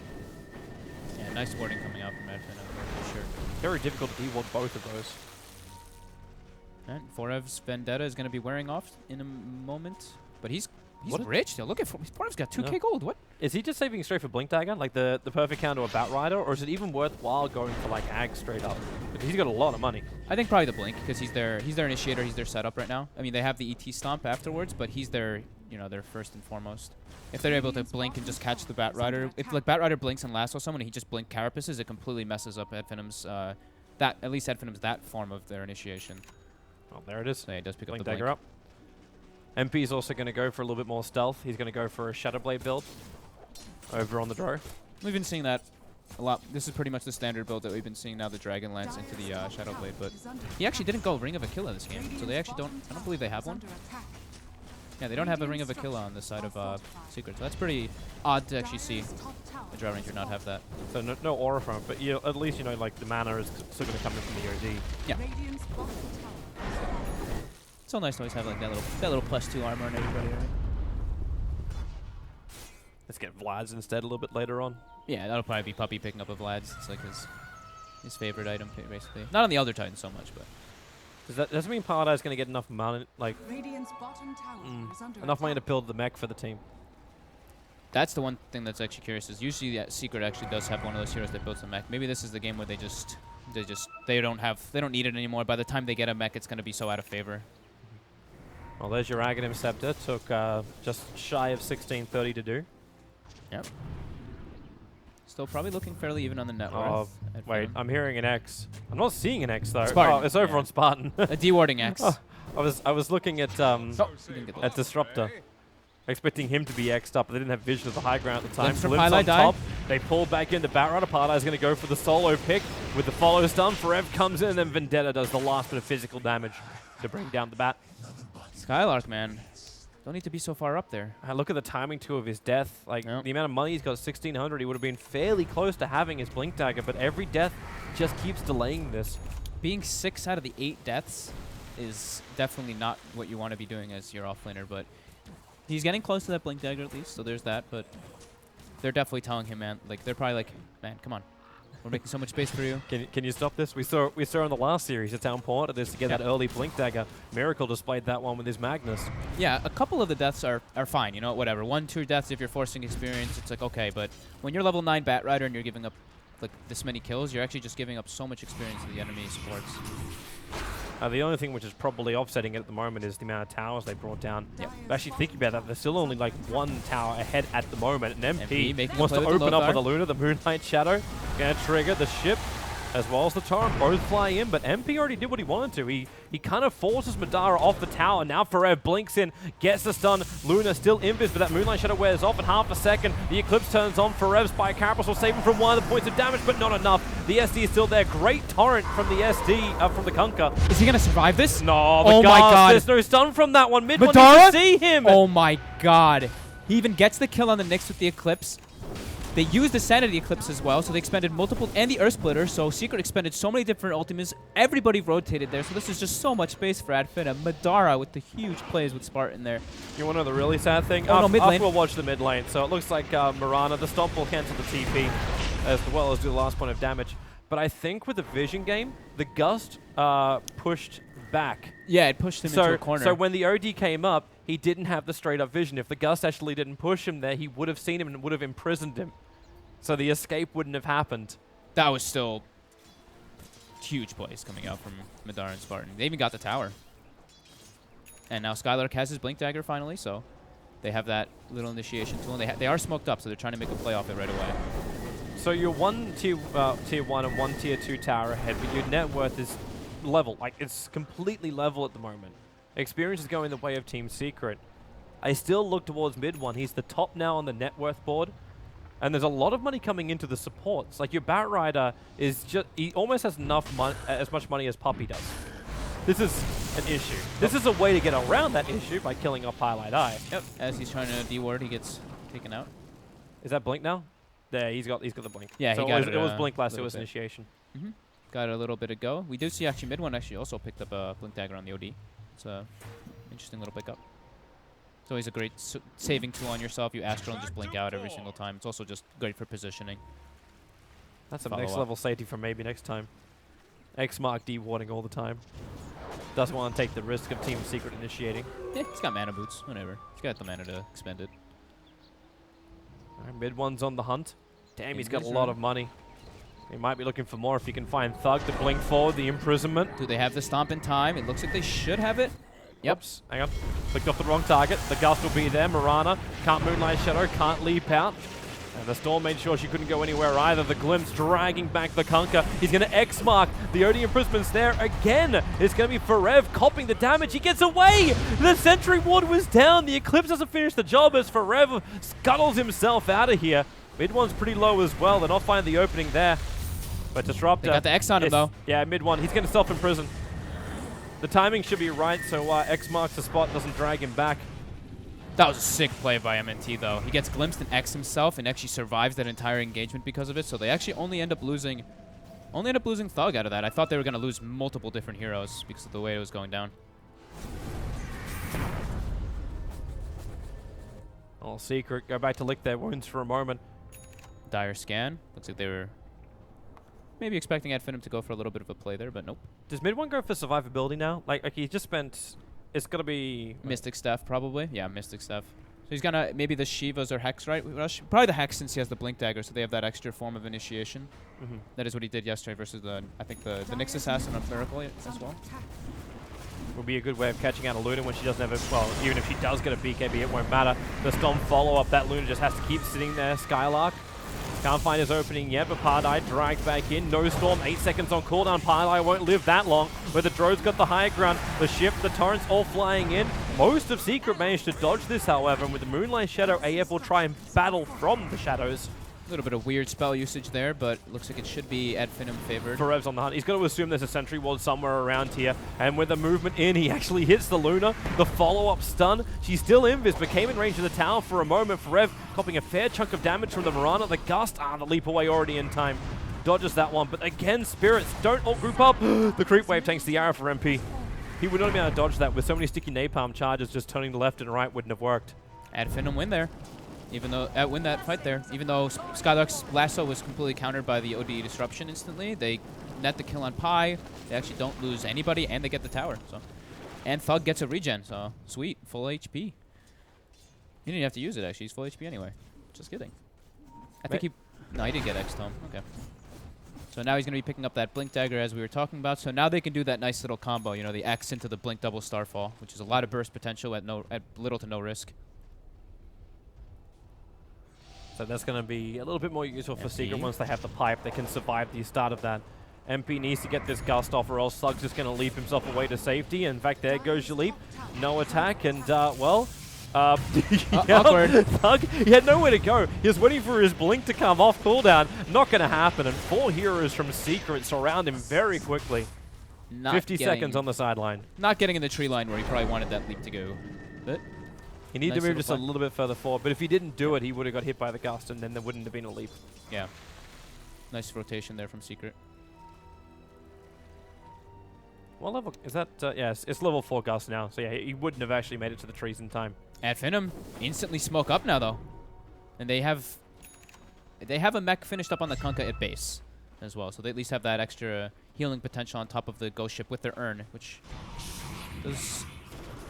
Yeah, nice warding coming out from Finem for sure. Very difficult to de-ward both of those. And Forev's Vendetta is going to be wearing off in a moment, but he's What rich. Now look at Forev's got 2k Yeah. gold. What? Is he just saving straight for Blink Dagger, like the perfect counter of Batrider, or is it even worthwhile going for like Ag straight up? Because he's got a lot of money. I think probably the Blink because he's their initiator. He's their setup right now. I mean, they have the ET stomp afterwards, but he's their their first and foremost. If they're able to blink and just catch the Batrider, if like Batrider blinks and lasso someone and he just blink Carapaces, it completely messes up Finem's at least Finem's that form of their initiation. Oh, there it is. So yeah, he does pick Blink up the Dagger blink. up. MP is also going to go for a little bit more stealth. He's going to go for a Shadowblade build over on the Drow. We've been seeing that a lot. This is pretty much the standard build that we've been seeing now, the Dragonlance into the Shadowblade, but he actually didn't go Ring of Aquila this game, so they actually don't, I don't believe they have one. Yeah, they don't have a Ring of Aquila on this side of Secret, so that's pretty odd to actually see a Drow Ranger not have that. So no aura from it, but at least you know like the mana is still going to come in from the OD. Yeah. It's so nice to always have like that little +2 armor on everybody, right? Let's get Vlad's instead a little bit later on. Yeah, that'll probably be Puppy picking up a Vlad's. It's like his favorite item, basically. Not on the other Titans so much, but. Does that mean Paladin's going to get enough money, like Radiant's bottom tower is under enough money to attack. build the mech for the team? That's the one thing that's actually curious is usually that Secret actually does have one of those heroes that builds a mech. Maybe this is the game where they don't need it anymore. By the time they get a mech, it's going to be so out of favor. Well, there's your Aghanim Scepter. Took just shy of 1630 to do. Yep. Still probably looking fairly even on the net Oh, worth. at wait, Finem. I'm hearing an X. I'm not seeing an X though. Spartan, Oh, it's over yeah. on Spartan. A dewarding X. Oh, I was looking at You didn't get that. at Disruptor, expecting him to be X'd up, but they didn't have vision of the high ground at the time. Glimpse from Glimpse on Highlight die. top. They pull back into Batrider. Paladin's going to go for the solo pick with the follow stun. Forev comes in, and then Vendetta does the last bit of physical damage to bring down the bat. Skylark, man. Don't need to be so far up there. Look at the timing too of his death. Like Yep. the amount of money he's got, 1600. He would have been fairly close to having his blink dagger, but every death just keeps delaying this. Being 6 out of the 8 deaths is definitely not what you want to be doing as your offlaner, but he's getting close to that blink dagger at least, so there's that, but they're definitely telling him, man, like they're probably like, man, come on. We're making so much space for you. Can you stop this? We saw in the last series it's how important it is to get Yep. that early blink dagger. Miracle displayed that one with his Magnus. Yeah, a couple of the deaths are fine, you know, whatever. 1-2 deaths if you're forcing experience, it's like, okay, but when you're level 9 Batrider and you're giving up like this many kills, you're actually just giving up so much experience to the enemy supports. The only thing which is probably offsetting it at the moment is the amount of towers they brought down. Yep. But actually thinking about that, there's still only like one tower ahead at the moment. And MP, MP making a wants play to with the open up Lothar. with the Luna, the Moonlight Shadow. Gonna trigger the ship as well as the torrent, both fly in, but MP already did what he wanted to. He kind of forces Madara off the tower. Now Forev blinks in, gets the stun. Luna still invis, but that Moonlight Shadow wears off in half a second. The Eclipse turns on. Forev's Spy Carapace will save him from one of the points of damage, but not enough. The SD is still there. Great torrent from the SD, from the Kunkka. Is he going to survive this? No, the Oh my Gas, God. there's no stun from that one. Mid one, you Madara? can see him. Oh my god. He even gets the kill on the Nyx with the Eclipse. They used the Sanity Eclipse as well, so they expended multiple, and the Earth Splitter, so Secret expended so many different ultimates. Everybody rotated there, so this is just so much space for Adfina. Madara with the huge plays with Spartan there. You want to know the really sad thing? Oh, no, mid lane. After we'll watch the mid lane, so it looks like Mirana, the Stomp will cancel the TP, as well as do the last point of damage. But I think with the Vision game, the Gust pushed back. Yeah, it pushed him into a corner. So when the OD came up, he didn't have the straight up vision. If the Gust actually didn't push him there, he would have seen him and would have imprisoned him. So the escape wouldn't have happened. That was still huge plays coming out from Madara and Spartan. They even got the tower. And now Skylark has his Blink Dagger finally, so they have that little initiation tool. And they are smoked up, so they're trying to make a play off it right away. So you're one tier 1 and one tier 2 tower ahead, but your net worth is level. Like, it's completely level at the moment. Experience is going the way of Team Secret. I still look towards mid one. He's the top now on the net worth board. And there's a lot of money coming into the supports. Like your Batrider is just, he almost has enough as much money as Puppy does. This is an issue. This is a way to get around that issue by killing off Highlight Eye. Yep. As he's trying to D-ward, he gets taken out. Is that Blink now? There, he's got the Blink. Yeah, so he got it was Blink last, it little was bit. initiation. Got a little bit of go. We do see actually mid one actually also picked up a Blink Dagger on the OD. It's a interesting little pickup. It's always a great saving tool on yourself. You Astral and just blink out every single time. It's also just great for positioning. That's some Follow next up. level safety for maybe next time. X mark D-warding all the time. Doesn't want to take the risk of Team Secret initiating. Yeah, he's got mana boots. Whatever. He's got the mana to expend it. All right, mid one's on the hunt. Damn, he's got a Invis lot or- of money. He might be looking for more if he can find Thug to blink forward, the imprisonment. Do they have the stomp in time? It looks like they should have it. Yep. Oops, hang on. Clicked off the wrong target. The Gust will be there. Mirana can't Moonlight Shadow, can't leap out. And the Storm made sure she couldn't go anywhere either. The Glimpse dragging back the Kunkka. He's going to X-mark. The OD imprisont's there again. It's going to be Forev copping the damage. He gets away. The Sentry Ward was down. The Eclipse doesn't finish the job as Forev scuttles himself out of here. Mid one's pretty low as well. They're not finding the opening there. But Disruptor. They got the X on him, though. Yeah, mid one. He's going to self-imprison. The timing should be right, so X marks the spot, doesn't drag him back. That was a sick play by MNT, though. He gets glimpsed and X himself and actually survives that entire engagement because of it. So they actually only end up losing Thug out of that. I thought they were going to lose multiple different heroes because of the way it was going down. Oh, Secret go back to lick their wounds for a moment. Dire scan. Looks like they were maybe expecting Finem to go for a little bit of a play there, but nope. Does mid one go for survivability now? Like he just spent... It's going to be... Mystic Staff, probably. Yeah, Mystic Staff. So he's going to... Maybe the Shivas or Hex, right? Rush? Probably the Hex since he has the Blink Dagger, so they have that extra form of initiation. That is what he did yesterday versus the... I think the Nyx Assassin on Miracle as well. Will be a good way of catching out a Luna when she doesn't have a... Well, even if she does get a BKB, it won't matter. The Storm follow-up, that Luna just has to keep sitting there. Skylark can't find his opening yet, but Pardai dragged back in. No Storm, 8 seconds on cooldown. Pardai won't live that long, but the drone's got the high ground. The ship, the torrents all flying in. Most of Secret managed to dodge this, however, and with the Moonlight Shadow, AF will try and battle from the shadows. A little bit of weird spell usage there, but looks like it should be Finem favored. Forev's on the hunt. He's going to assume there's a sentry ward somewhere around here. And with the movement in, he actually hits the Luna. The follow-up stun. She's still invis, but came in range of the tower for a moment. Forev copying a fair chunk of damage from the Mirana. The Gust, the leap away already in time. Dodges that one, but again, Spirits don't all group up. The creep wave tanks the arrow for MP. He would not be able to dodge that with so many sticky napalm charges. Just turning to left and right wouldn't have worked. Finem win there. Even though win that fight there, even though Skylark's lasso was completely countered by the ODE disruption instantly, they net the kill on Pi. They actually don't lose anybody, and they get the tower. So, and Thug gets a regen. So sweet, full HP. He didn't have to use it actually. He's full HP anyway. Just kidding. I think no, he didn't get X-Tome. Okay. So now he's gonna be picking up that Blink Dagger as we were talking about. So now they can do that nice little combo. You know, the X into the Blink double Starfall, which is a lot of burst potential at little to no risk. So that's going to be a little bit more useful for Secret once they have the pipe. They can survive the start of that. MP needs to get this Gust off or else Slug's just going to leap himself away to safety. In fact, there goes your leap. No attack and, well... awkward. Thug, he had nowhere to go. He was waiting for his blink to come off cooldown. Not going to happen. And 4 heroes from Secret surround him very quickly. 50 seconds on the sideline. Not getting in the tree line where he probably wanted that leap to go. But he needed to move just a little bit further forward. But if he didn't do it, he would have got hit by the Gust and then there wouldn't have been a leap. Yeah. Nice rotation there from Secret. What level is that? Yeah, it's level 4 Gust now. So yeah, he wouldn't have actually made it to the trees in time. Finem instantly smoke up now though. And they have a mech finished up on the Kunkka at base as well. So they at least have that extra healing potential on top of the ghost ship with their urn, which does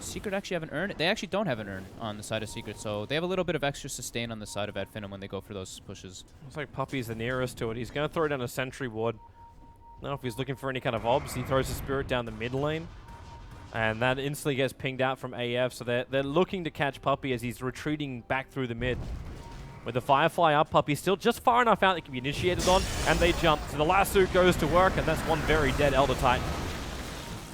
Secret actually have an urn? They actually don't have an urn on the side of Secret, so they have a little bit of extra sustain on the side of Finem when they go for those pushes. Looks like Puppy's the nearest to it. He's going to throw down a sentry ward. Now if he's looking for any kind of obs, he throws a spirit down the mid lane. And that instantly gets pinged out from AF, so they're looking to catch Puppy as he's retreating back through the mid. With the Firefly up, Puppy's still just far enough out that can be initiated on, and they jump. So the lasso goes to work, and that's one very dead Elder Titan.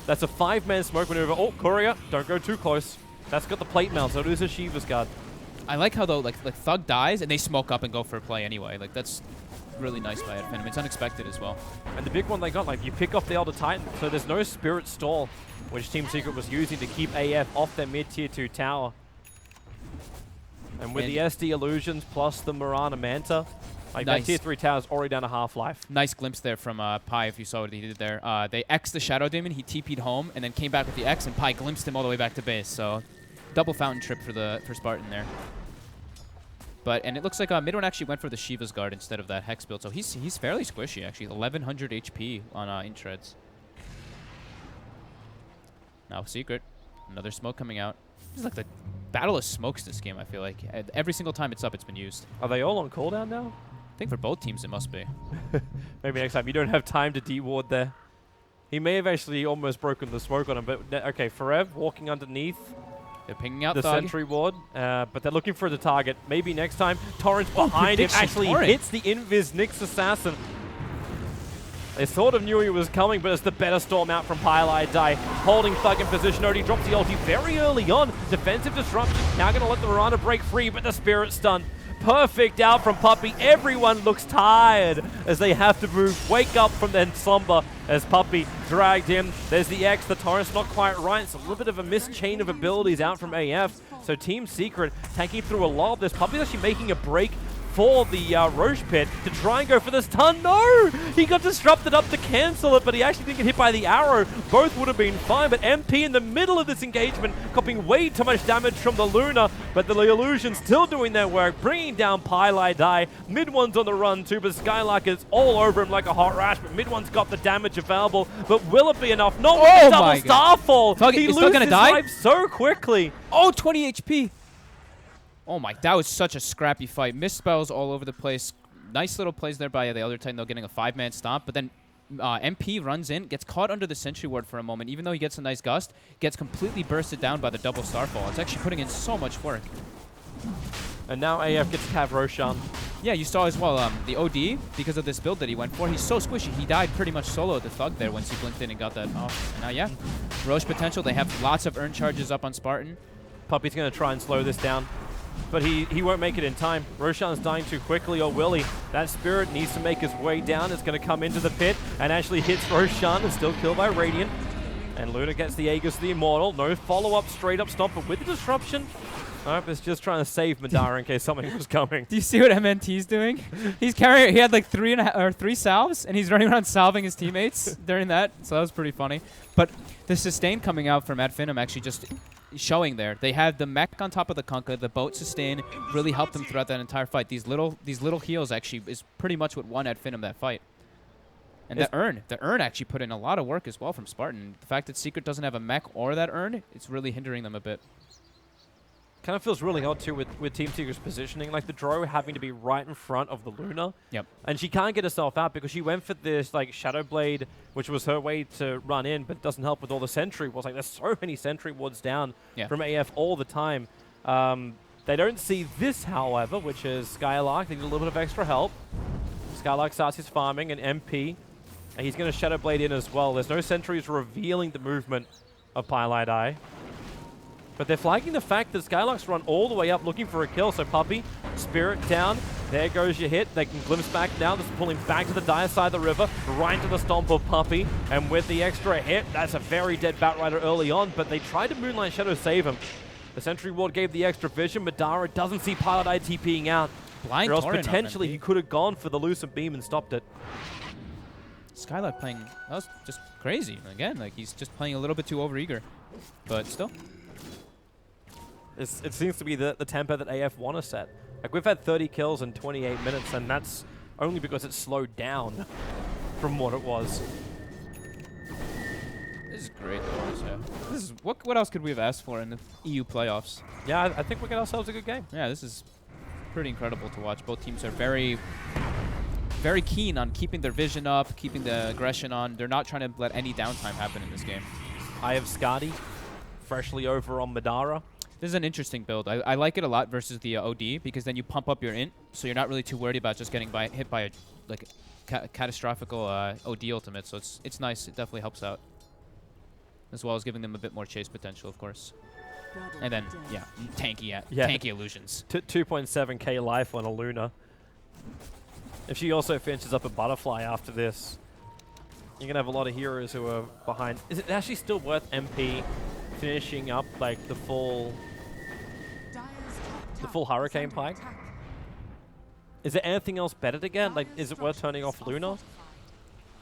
That's a 5-man smoke maneuver. Oh, Courier, don't go too close. That's got the plate mail, so it is a Shiva's guard. I like how, though, like Thug dies, and they smoke up and go for a play anyway. Like, that's really nice by Finem. It's unexpected as well. And the big one they got, like, you pick off the Elder Titan, so there's no Spirit Stall, which Team Secret was using to keep AF off their mid-tier 2 tower. And with the SD Illusions plus the Mirana Manta, like that tier 3 tower is already down to half-life. Nice glimpse there from Pi, if you saw what he did there. They X'd the Shadow Demon, he TP'd home, and then came back with the X, and Pi glimpsed him all the way back to base. So, double fountain trip for Spartan there. And it looks like Midone actually went for the Shiva's Guard instead of that Hex build, so he's fairly squishy, actually. 1100 HP on Intreds. Now Secret, another smoke coming out. It's like the battle of smokes this game, I feel like. Every single time it's up, it's been used. Are they all on cooldown now? I think for both teams it must be. Maybe next time. You don't have time to de-ward there. He may have actually almost broken the smoke on him, but okay, Forev walking underneath. They're pinging out the Thug. sentry ward, but they're looking for the target. Maybe next time. Torrent's behind him, actually hits the Invis Nyx Assassin. They sort of knew he was coming, but it's the better storm out from Pylai Die. Holding Thug in position. Odie drops the ulti very early on. Defensive disruption. Now going to let the Mirana break free, but the Spirit stun. Perfect out from Puppy. Everyone looks tired as they have to move, wake up from their slumber as Puppy dragged in. There's the X, the Torrents not quite right. It's a little bit of a missed chain of abilities out from AF. So Team Secret tanking through a lot of this. Puppy's actually making a break for the Roche Pit to try and go for the stun. No! He got disrupted up to cancel it, but he actually didn't get hit by the arrow. Both would have been fine, but MP in the middle of this engagement, copying way too much damage from the Luna, but the Illusion still doing their work, bringing down Pylai. Mid one's on the run too, but Skylark is all over him like a hot rash, but mid one's got the damage available, but will it be enough? No, Oh double my God. Starfall! He Is still loses gonna his die? life so quickly. Oh, 20 HP. Oh my, that was such a scrappy fight. Missed spells all over the place. Nice little plays there by the other Titan, though, getting a 5-man stomp. But then MP runs in, gets caught under the Sentry Ward for a moment. Even though he gets a nice gust, gets completely bursted down by the double Starfall. It's actually putting in so much work. And now AF gets to have Roshan. Yeah, you saw as well the OD, because of this build that he went for. He's so squishy. He died pretty much solo at the Thug there once he blinked in and got that off. And now, yeah, Roche potential. They have lots of earn charges up on Spartan. Puppy's going to try and slow this down, but he won't make it in time. Roshan's dying too quickly, or will he? That Spirit needs to make his way down. It's going to come into the pit and actually hits Roshan and still killed by Radiant. And Luna gets the Aegis, the Immortal. No follow-up, straight-up stomp, but with the disruption, nope, it's just trying to save Madara in case something was coming. Do you see what MNT's doing? He's carrying. He had like 3 salves, and he's running around salving his teammates during that. So that was pretty funny. But the sustain coming out from Finem actually just showing there. They had the mech on top of the Kunkka. The boat sustain really helped them throughout that entire fight. These little heals actually is pretty much what won Finem that fight. And the urn actually put in a lot of work as well from Spartan. The fact that Secret doesn't have a mech or that urn, it's really hindering them a bit. Kind of feels really odd too with Team Secret's positioning, like the Drow having to be right in front of the Luna. Yep. And she can't get herself out because she went for this like Shadow Blade, which was her way to run in, but it doesn't help with all the Sentry Wards. Like there's so many Sentry Wards down from AF all the time. They don't see this, however, which is Skylark. They need a little bit of extra help. Skylark starts his farming, and MP. And he's going to Shadow Blade in as well. There's no sentries revealing the movement of Pylai. But they're flagging the fact that Skylark's run all the way up looking for a kill. So Puppy, Spirit down. There goes your hit. They can glimpse back now. This is pulling back to the dire side of the river, right into the stomp of Puppy. And with the extra hit, that's a very dead Batrider early on. But they tried to Moonlight Shadow save him. The Sentry Ward gave the extra vision. Madara doesn't see Pylai TPing out. Blind or else Torrent potentially he could have gone for the Lucent Beam and stopped it. Skylark playing, that was just crazy. Again, like he's just playing a little bit too overeager. But still. It seems to be the tempo that AF want to set. Like we've had 30 kills in 28 minutes, and that's only because it's slowed down from what it was. This is great, though. Yeah. This is what else could we have asked for in the EU playoffs? Yeah, I think we got ourselves a good game. Yeah, this is pretty incredible to watch. Both teams are very keen on keeping their vision up, keeping the aggression on. They're not trying to let any downtime happen in this game. I have Skadi, freshly over on Madara. This is an interesting build. I like it a lot versus the OD because then you pump up your int, so you're not really too worried about just getting hit by a catastrophical OD ultimate. So it's nice. It definitely helps out, as well as giving them a bit more chase potential, of course. And then tanky illusions. 2.7k life on a Luna. If she also finishes up a Butterfly after this, you're gonna have a lot of heroes who are behind. Is it actually still worth MP finishing up like the full Hurricane Pike? Is there anything else better to get? Like, is it worth turning off Luna?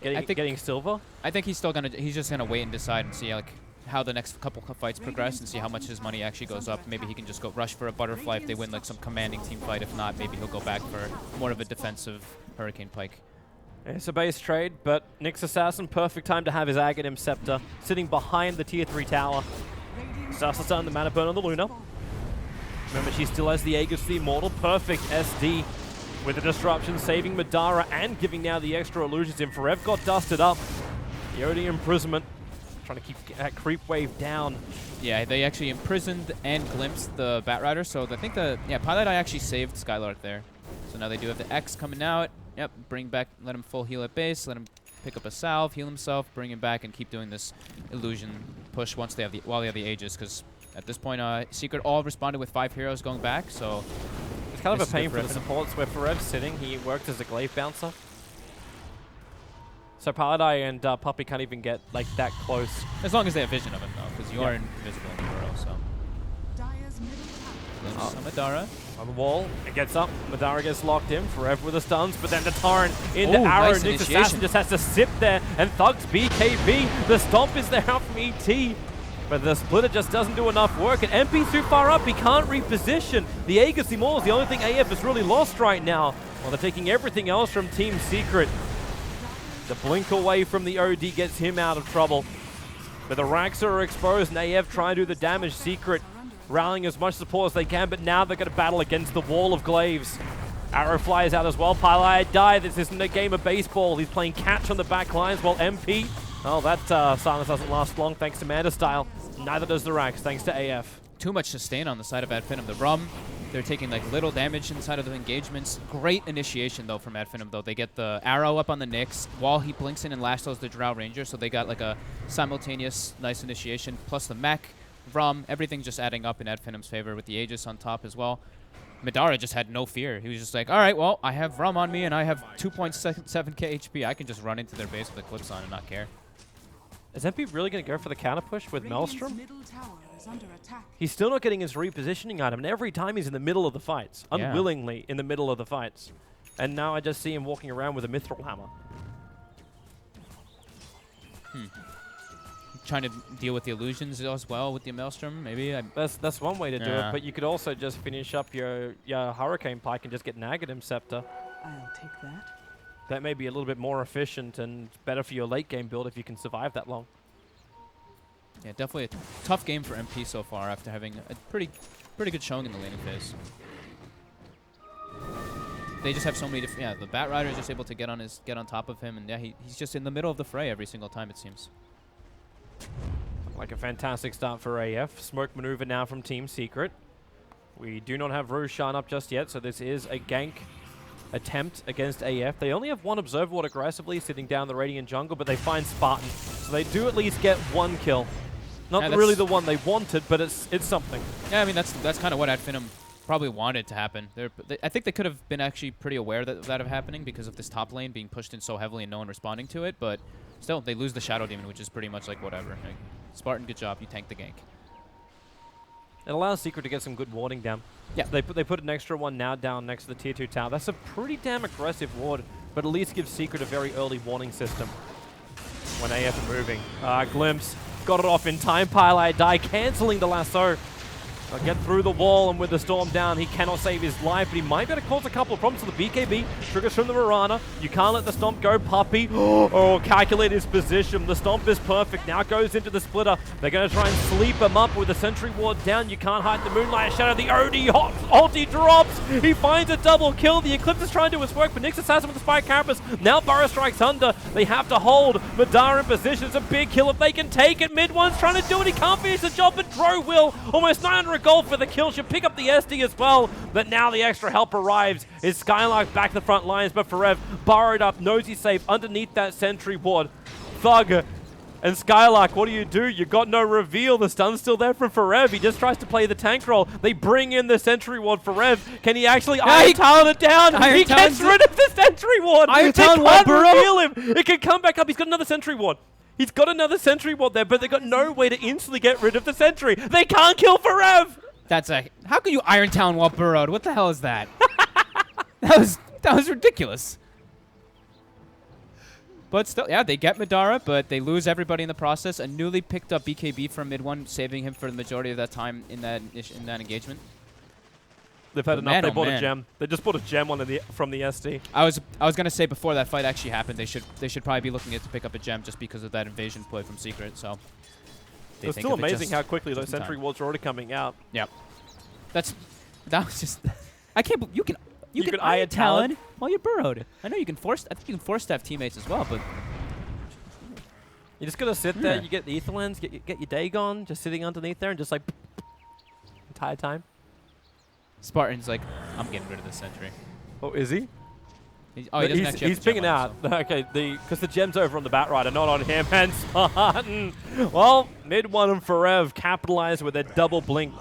Getting silver? I think he's just gonna wait and decide and see like how the next couple of fights progress and see how much his money actually goes up. Maybe he can just go rush for a Butterfly if they win like some commanding team fight. If not, maybe he'll go back for more of a defensive Hurricane Pike. It's a base trade, but Nyx Assassin, perfect time to have his Aghanim Scepter sitting behind the tier 3 tower. Starts to stun the mana burn on the Luna. Remember, she still has the Aegis, the Immortal. Perfect SD with the disruption, saving Madara and giving now the extra illusions in. Forever got dusted up. The OD imprisonment, trying to keep that creep wave down. Yeah, they actually imprisoned and glimpsed the Batrider, so I think Pylai actually saved Skylark there. So now they do have the X coming out. Yep, bring back, let him full heal at base, let him pick up a salve, heal himself, bring him back, and keep doing this illusion push while they have the Aegis, because at this point, Secret all responded with 5 heroes going back, so it's kind of a pain for the supports where Forev's sitting. He worked as a glaive bouncer. So Paladai and Puppy can't even get like that close. As long as they have vision of him, though, because you are invisible in the burrow, so. Dire's middle tower. Glimpse on Madara. On the wall, it gets up. Madara gets locked in forever with the stuns, but then the Torrent into Oh, Arrow. nice Nick's initiation. Assassin just has to sit there, and Thug's BKB. The stomp is there out from ET, but the splitter just doesn't do enough work, and MP too far up. He can't reposition. The Aegis Immortal is the only thing AF has really lost right now. While they're taking everything else from Team Secret. The blink away from the OD gets him out of trouble. But the Raxa are exposed, and AF try to do the damage. Secret rallying as much support as they can, but now they're going to battle against the wall of glaives. Arrow flies out as well. Pylai die. This isn't a game of baseball. He's playing catch on the back lines while MP. Oh, that silence doesn't last long thanks to Manda Style. Neither does the Rax thanks to AF. Too much sustain on the side of Adfinem. The Rum, they're taking like little damage inside of the engagements. Great initiation though from Adfinem though. They get the arrow up on the Nyx while he blinks in and lassos the Drow Ranger, so they got like a simultaneous nice initiation. Plus the mech, Rum, everything just adding up in Adfinem's favor with the Aegis on top as well. Madara just had no fear. He was just like, all right, well, I have Rum on me and I have 2.7k HP. I can just run into their base with Eclipse on and not care. Is MP really going to go for the counter push with Radiant's Maelstrom? middle tower is under attack. He's still not getting his repositioning item, and every time he's in the middle of the fights, Yeah. unwillingly in the middle of the fights. And now I just see him walking around with a Mithril Hammer. Trying to deal with the illusions as well with the Maelstrom, maybe. That's one way to do it, Yeah. but you could also just finish up your Hurricane Pike and just get Nagadim Scepter. I'll take that. That may be a little bit more efficient and better for your late game build if you can survive that long. Yeah, definitely a tough game for MP so far after having a pretty good showing in the laning phase. They just have so many different. Yeah, the Bat Rider is just able to get on top of him, and yeah, he's just in the middle of the fray every single time it seems. Like a fantastic start for AF. Smoke maneuver now from Team Secret. We do not have Roshan up just yet, so this is a gank attempt against AF. They only have one Observer Ward aggressively sitting down the Radiant jungle, but they find Spartan. So they do at least get one kill. Not Yeah, really the one they wanted, but it's something. Yeah, I mean that's kind of what Adfinem probably wanted to happen. I think they could have been actually pretty aware that of happening because of this top lane being pushed in so heavily and no one responding to it. But still, they lose the Shadow Demon, which is pretty much like whatever. Like, Spartan, good job. You tanked the gank. It allows Secret to get some good warding down. Yeah. So they put an extra one now down next to the tier 2 tower. That's a pretty damn aggressive ward, but at least gives Secret a very early warning system when AF are moving. Glimpse. Got it off in time. Pylai die, cancelling the lasso. They'll get through the wall, and with the storm down, he cannot save his life, but he might be able to cause a couple of problems to the BKB. Triggers from the Mirana. You can't let the stomp go, Puppy. Oh, calculate his position. The stomp is perfect. Now goes into the splitter. They're going to try and sleep him up with the sentry ward down. You can't hide the Moonlight Shadow. The OD ulti drops. He finds a double kill. The Eclipse is trying to do his work, but Nyx Assassin with the Spike Carapace. Now Burrow strikes under. They have to hold Madara in position. It's a big kill if they can take it. Mid one's trying to do it. He can't finish the job, but Dro will. Almost 900 gold for the kill. Should pick up the SD as well, but now the extra help arrives. Is Skylark back to the front lines, but Forev burrowed up, knows he's safe underneath that sentry ward. Thug and Skylark, what do? You got no reveal. The stun's still there from Forev. He just tries to play the tank role. They bring in the sentry ward. Forev, can he actually Iron Talon it down? He gets rid of the sentry ward. Iron They Talon can't Warborough. reveal him. It can come back up. He's got another sentry ward. He's got another sentry ward there, but they got no way to instantly get rid of the sentry. They can't kill Forev. How can you Iron Town while burrowed? What the hell is that? that was ridiculous. But still, yeah, they get Madara, but they lose everybody in the process. A newly picked up BKB from mid one, saving him for the majority of that time in that engagement. They've had But enough. man, They oh bought a man. gem. They just bought a gem from the SD. I was gonna say before that fight actually happened, they should probably be looking to pick up a gem just because of that invasion play from Secret. So It's still amazing how quickly those sentry wards are already coming out. Yep. That was just. I can't believe you can could Iron Iron Talon Talon while you're burrowed. I know you can force. I think you can force staff teammates as well, but You just gotta sit there. Yeah. You get the Etherlands, get your Dagon, just sitting underneath there and just like entire time. Spartan's like, I'm getting rid of this sentry. Oh, is he? He doesn't actually have He's the gem pinging on out. him, Okay, because the gem's over on the Bat Rider, not on him. And Spartan, well, mid one and Forev capitalized with a double blink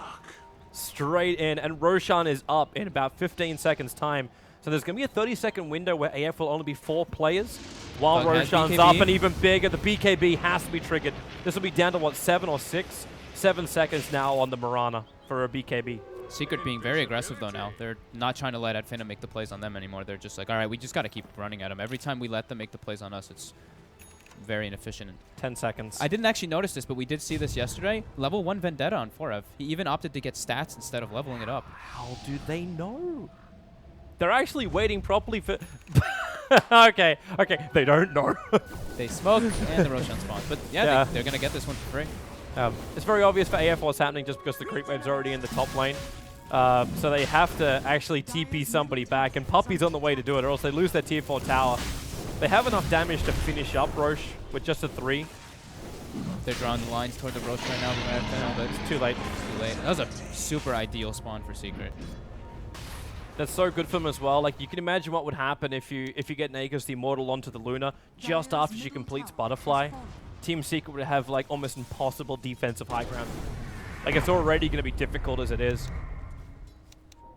straight in, and Roshan is up in about 15 seconds time. So there's going to be a 30-second window where AF will only be 4 players, while Bug has Roshan's BKB. up and even bigger. The BKB has to be triggered. This will be down to, what, 7 or 6? 7 seconds now on the Mirana for a BKB. Secret being very aggressive though now. They're not trying to let Finem make the plays on them anymore. They're just like, all right, we just got to keep running at them. Every time we let them make the plays on us, it's very inefficient. 10 seconds. I didn't actually notice this, but we did see this yesterday. Level 1 Vendetta on 4F. He even opted to get stats instead of leveling it up. How do they know? They're actually waiting properly for... okay, they don't know. They smoked and the Roshan spawned. But yeah, they're going to get this one for free. It's very obvious for AF what's happening just because the creep wave's already in the top lane. So they have to actually TP somebody back, and Puppy's on the way to do it, or else they lose their tier 4 tower. They have enough damage to finish up Roche with just a 3. They're drawing the lines toward the Roche right now, but It's too late. too late. That was a super ideal spawn for Secret. That's so good for them as well. Like, you can imagine what would happen if you get an Aegis the Immortal onto the Luna just after she completes Butterfly. Team Secret would have like almost impossible defensive high ground. Like, it's already going to be difficult as it is.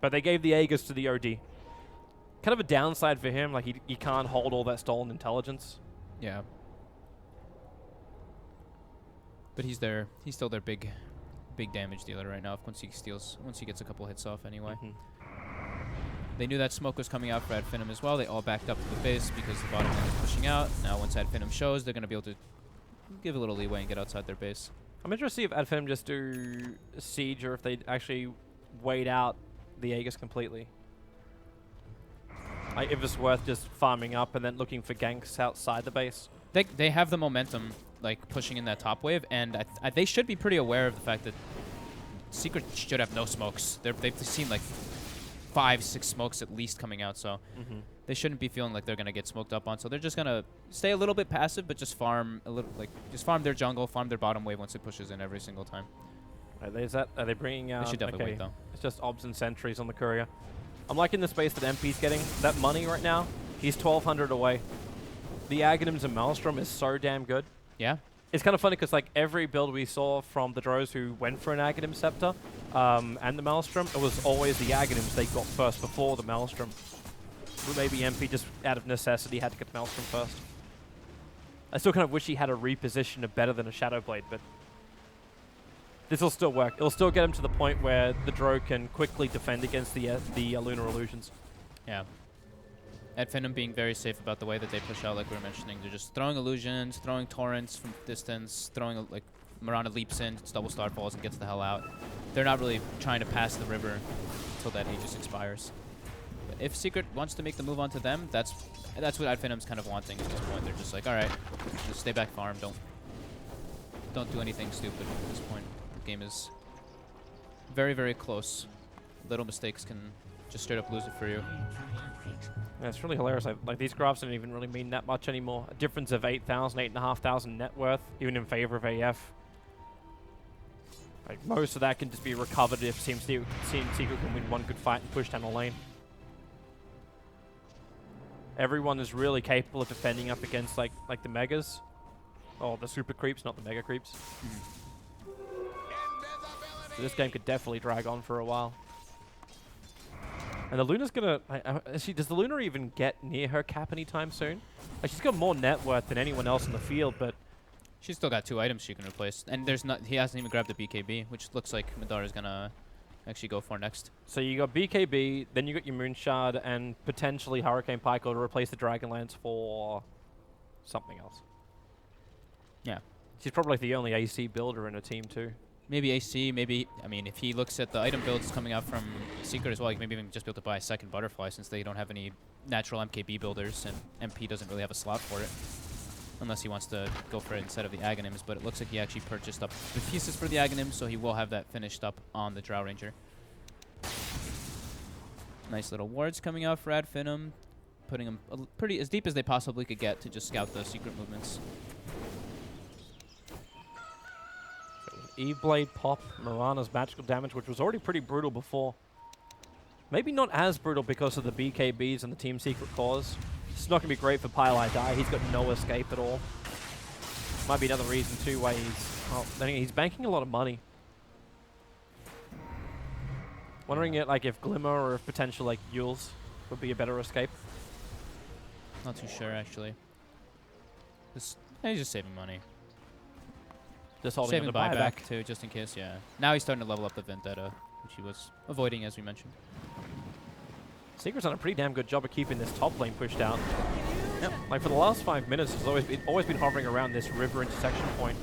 But they gave the Aegis to the OD. Kind of a downside for him, like he can't hold all that stolen intelligence. Yeah. But he's still their big damage dealer right now. Once he gets a couple hits off anyway. They knew that smoke was coming out for Finem as well. They all backed up to the base because the bottom lane was pushing out. Now once Finem shows, they're going to be able to give a little leeway and get outside their base. I'm interested to see if Finem just do siege or if they actually wait out the Aegis completely. Like, if it's worth just farming up and then looking for ganks outside the base. They have the momentum, like, pushing in that top wave, and they should be pretty aware of the fact that Secret should have no smokes. They've seen, like, 5-6 smokes at least coming out, so they shouldn't be feeling like they're going to get smoked up on. So they're just going to stay a little bit passive, but just farm a little, like, just farm their jungle, farm their bottom wave once it pushes in every single time. Are they bringing out... They should definitely wait, though. It's just obs and sentries on the courier. I'm liking the space that MP's getting. That money right now, he's 1,200 away. The Aghanims and Maelstrom is so damn good. Yeah. It's kind of funny because like every build we saw from the Drows who went for an Aghanim Scepter and the Maelstrom, it was always the Aghanims they got first before the Maelstrom. But maybe MP just out of necessity had to get the Maelstrom first. I still kind of wish he had a reposition of better than a Shadow Blade, but this will still work. It'll still get him to the point where the Drow can quickly defend against the Lunar Illusions. Yeah. Finem being very safe about the way that they push out, like we were mentioning. They're just throwing illusions, throwing torrents from distance, throwing, like, Mirana leaps in, it's double star falls and gets the hell out. They're not really trying to pass the river until that Aegis expires. But if Secret wants to make the move onto them, that's what Finem's kind of wanting at this point. They're just like, all right, just stay back farm, don't do anything stupid at this point. The game is very, very close. Little mistakes can just straight up lose it for you. Yeah, it's really hilarious. Like these graphs don't even really mean that much anymore. A difference of 8,000, 8,500 net worth, even in favor of AF. Like most of that can just be recovered if Team Secret can win one good fight and push down the lane. Everyone is really capable of defending up against like the megas, or the super creeps, not the mega creeps. So this game could definitely drag on for a while. And the Luna's gonna... does the Luna even get near her cap anytime soon? Like, she's got more net worth than anyone else in the field, but... She's still got 2 items she can replace. And he hasn't even grabbed the BKB, which looks like Madara's gonna actually go for next. So you got BKB, then you got your Moonshard, and potentially Hurricane Pike to replace the Dragonlance for... something else. Yeah. She's probably the only AC builder in her team, too. Maybe AC, maybe, I mean, if he looks at the item builds coming out from Secret as well, he can maybe even just be able to buy a second Butterfly since they don't have any natural MKB builders and MP doesn't really have a slot for it. Unless he wants to go for it instead of the Aghanims, but it looks like he actually purchased up the pieces for the Aghanims, so he will have that finished up on the Drow Ranger. Nice little wards coming out for Finem, putting them pretty as deep as they possibly could get to just scout the secret movements. Eve Blade pop, Mirana's magical damage, which was already pretty brutal before. Maybe not as brutal because of the BKBs and the Team Secret cores. It's not going to be great for Pyle Die. He's got no escape at all. Might be another reason too why he's banking a lot of money. Wondering if Glimmer or if potential like Yules would be a better escape. Not too sure, actually. He's just saving money. Just holding Saving on the the buyback. buyback, too, just in case, yeah. Now he's starting to level up the Vendetta, which he was avoiding, as we mentioned. Secret's done a pretty damn good job of keeping this top lane pushed out. Yep. Like for the last 5 minutes, it's always been hovering around this river intersection point.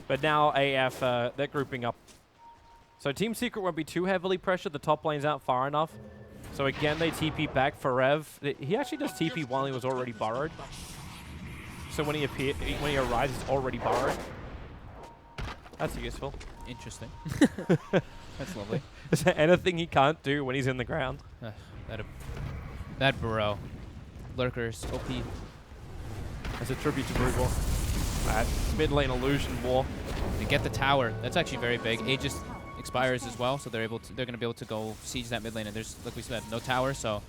But now AF, they're grouping up. So Team Secret won't be too heavily pressured. The top lane's out far enough. So again, they TP back for Rev. He actually does TP while he was already burrowed. So when he arrives, he's already burrowed. That's useful. Interesting. That's lovely. Is there anything he can't do when he's in the ground? That burrow. Lurkers, OP. As a tribute to Brute War. That mid lane illusion war. They get the tower. That's actually very big. Aegis expires as well, so they're gonna be able to go siege that mid lane. And there's, like we said, no tower. So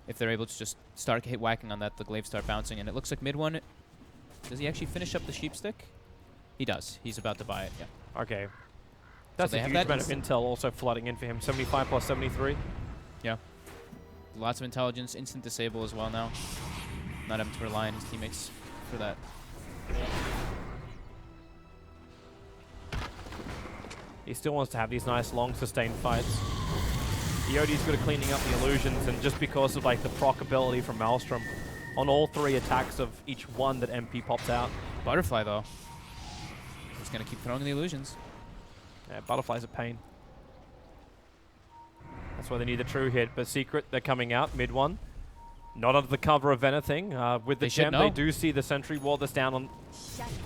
if they're able to just start whacking on that, the glaives start bouncing. And it looks like mid one. Does he actually finish up the sheep stick? He does. He's about to buy it. Yeah. Okay. That's they a have huge that amount of intel also flooding in for him. 75 plus 73. Yeah. Lots of intelligence, instant disable as well now. Not having to rely on his teammates for that. He still wants to have these nice, long, sustained fights. Yodi's good at cleaning up the illusions, and just because of like the proc ability from Maelstrom on all 3 attacks of each one that MP pops out. Butterfly, though. He's going to keep throwing the illusions. Yeah, Butterfly's a pain. That's why they need the true hit. But Secret, they're coming out, mid one. Not under the cover of anything. With the gem, they do see the sentry wall that's down on...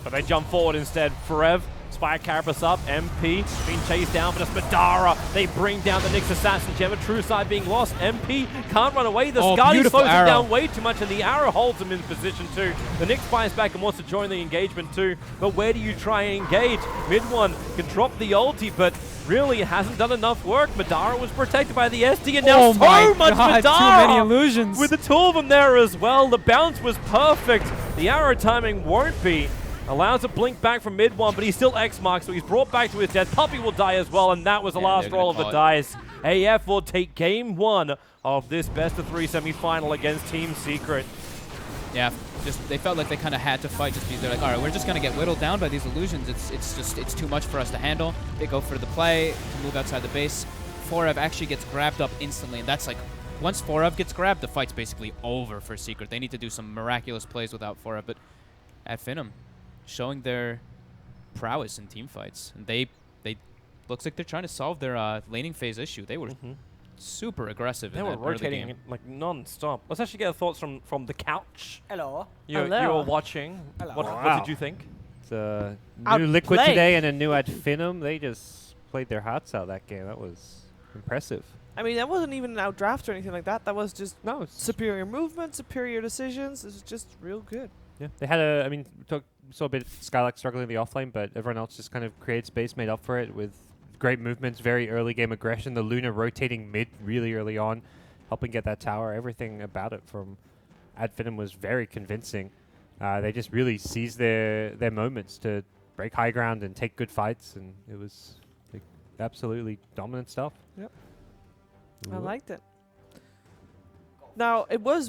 But they jump forward instead. Forev, Spire Carapace up, MP being chased down, but it's Madara. They bring down the Nyx Assassin gem. A true side being lost. MP can't run away. The Skadi slows him down way too much, and the arrow holds him in position too. The Nyx fires back and wants to join the engagement too. But where do you try and engage? Mid one can drop the ulti, but really it hasn't done enough work. Madara was protected by the SD, and now so much Madara! Too many illusions. With the 2 of them there as well. The bounce was perfect. The arrow timing won't be. Allows a blink back from mid one, but he's still X-marked, so he's brought back to his death. Puppey will die as well, and that was the last roll of the dice. AF will take game 1 of this best-of-3 semi-final against Team Secret. Yeah, just they felt like they kind of had to fight just because they're like, all right, we're just going to get whittled down by these illusions. It's too much for us to handle. They go for the play to move outside the base. Forev actually gets grabbed up instantly, and that's like, once Forev gets grabbed, the fight's basically over for Secret. They need to do some miraculous plays without Forev, but at Finem, showing their prowess in team fights. And they looks like they're trying to solve their laning phase issue. They were super aggressive. They in were that early rotating game. like non-stop. Let's actually get thoughts from the couch. Hello. You were watching. Hello. What did you think? It's a new Outplayed. Liquid today and a new at Finem. They just played their hearts out that game. That was impressive. I mean, that wasn't even an outdraft or anything like that. That was just No, it's superior movement, superior decisions. It was just real good. yeah. They had a. I mean, saw a bit Skylark struggling in the offlane, but everyone else just kind of created space, made up for it with great movements, very early game aggression. The Luna rotating mid really early on, helping get that tower. Everything about it from Ad Finem was very convincing. They just really seized their moments to break high ground and take good fights, and it was like absolutely dominant stuff. Yep. I liked it. Now, it was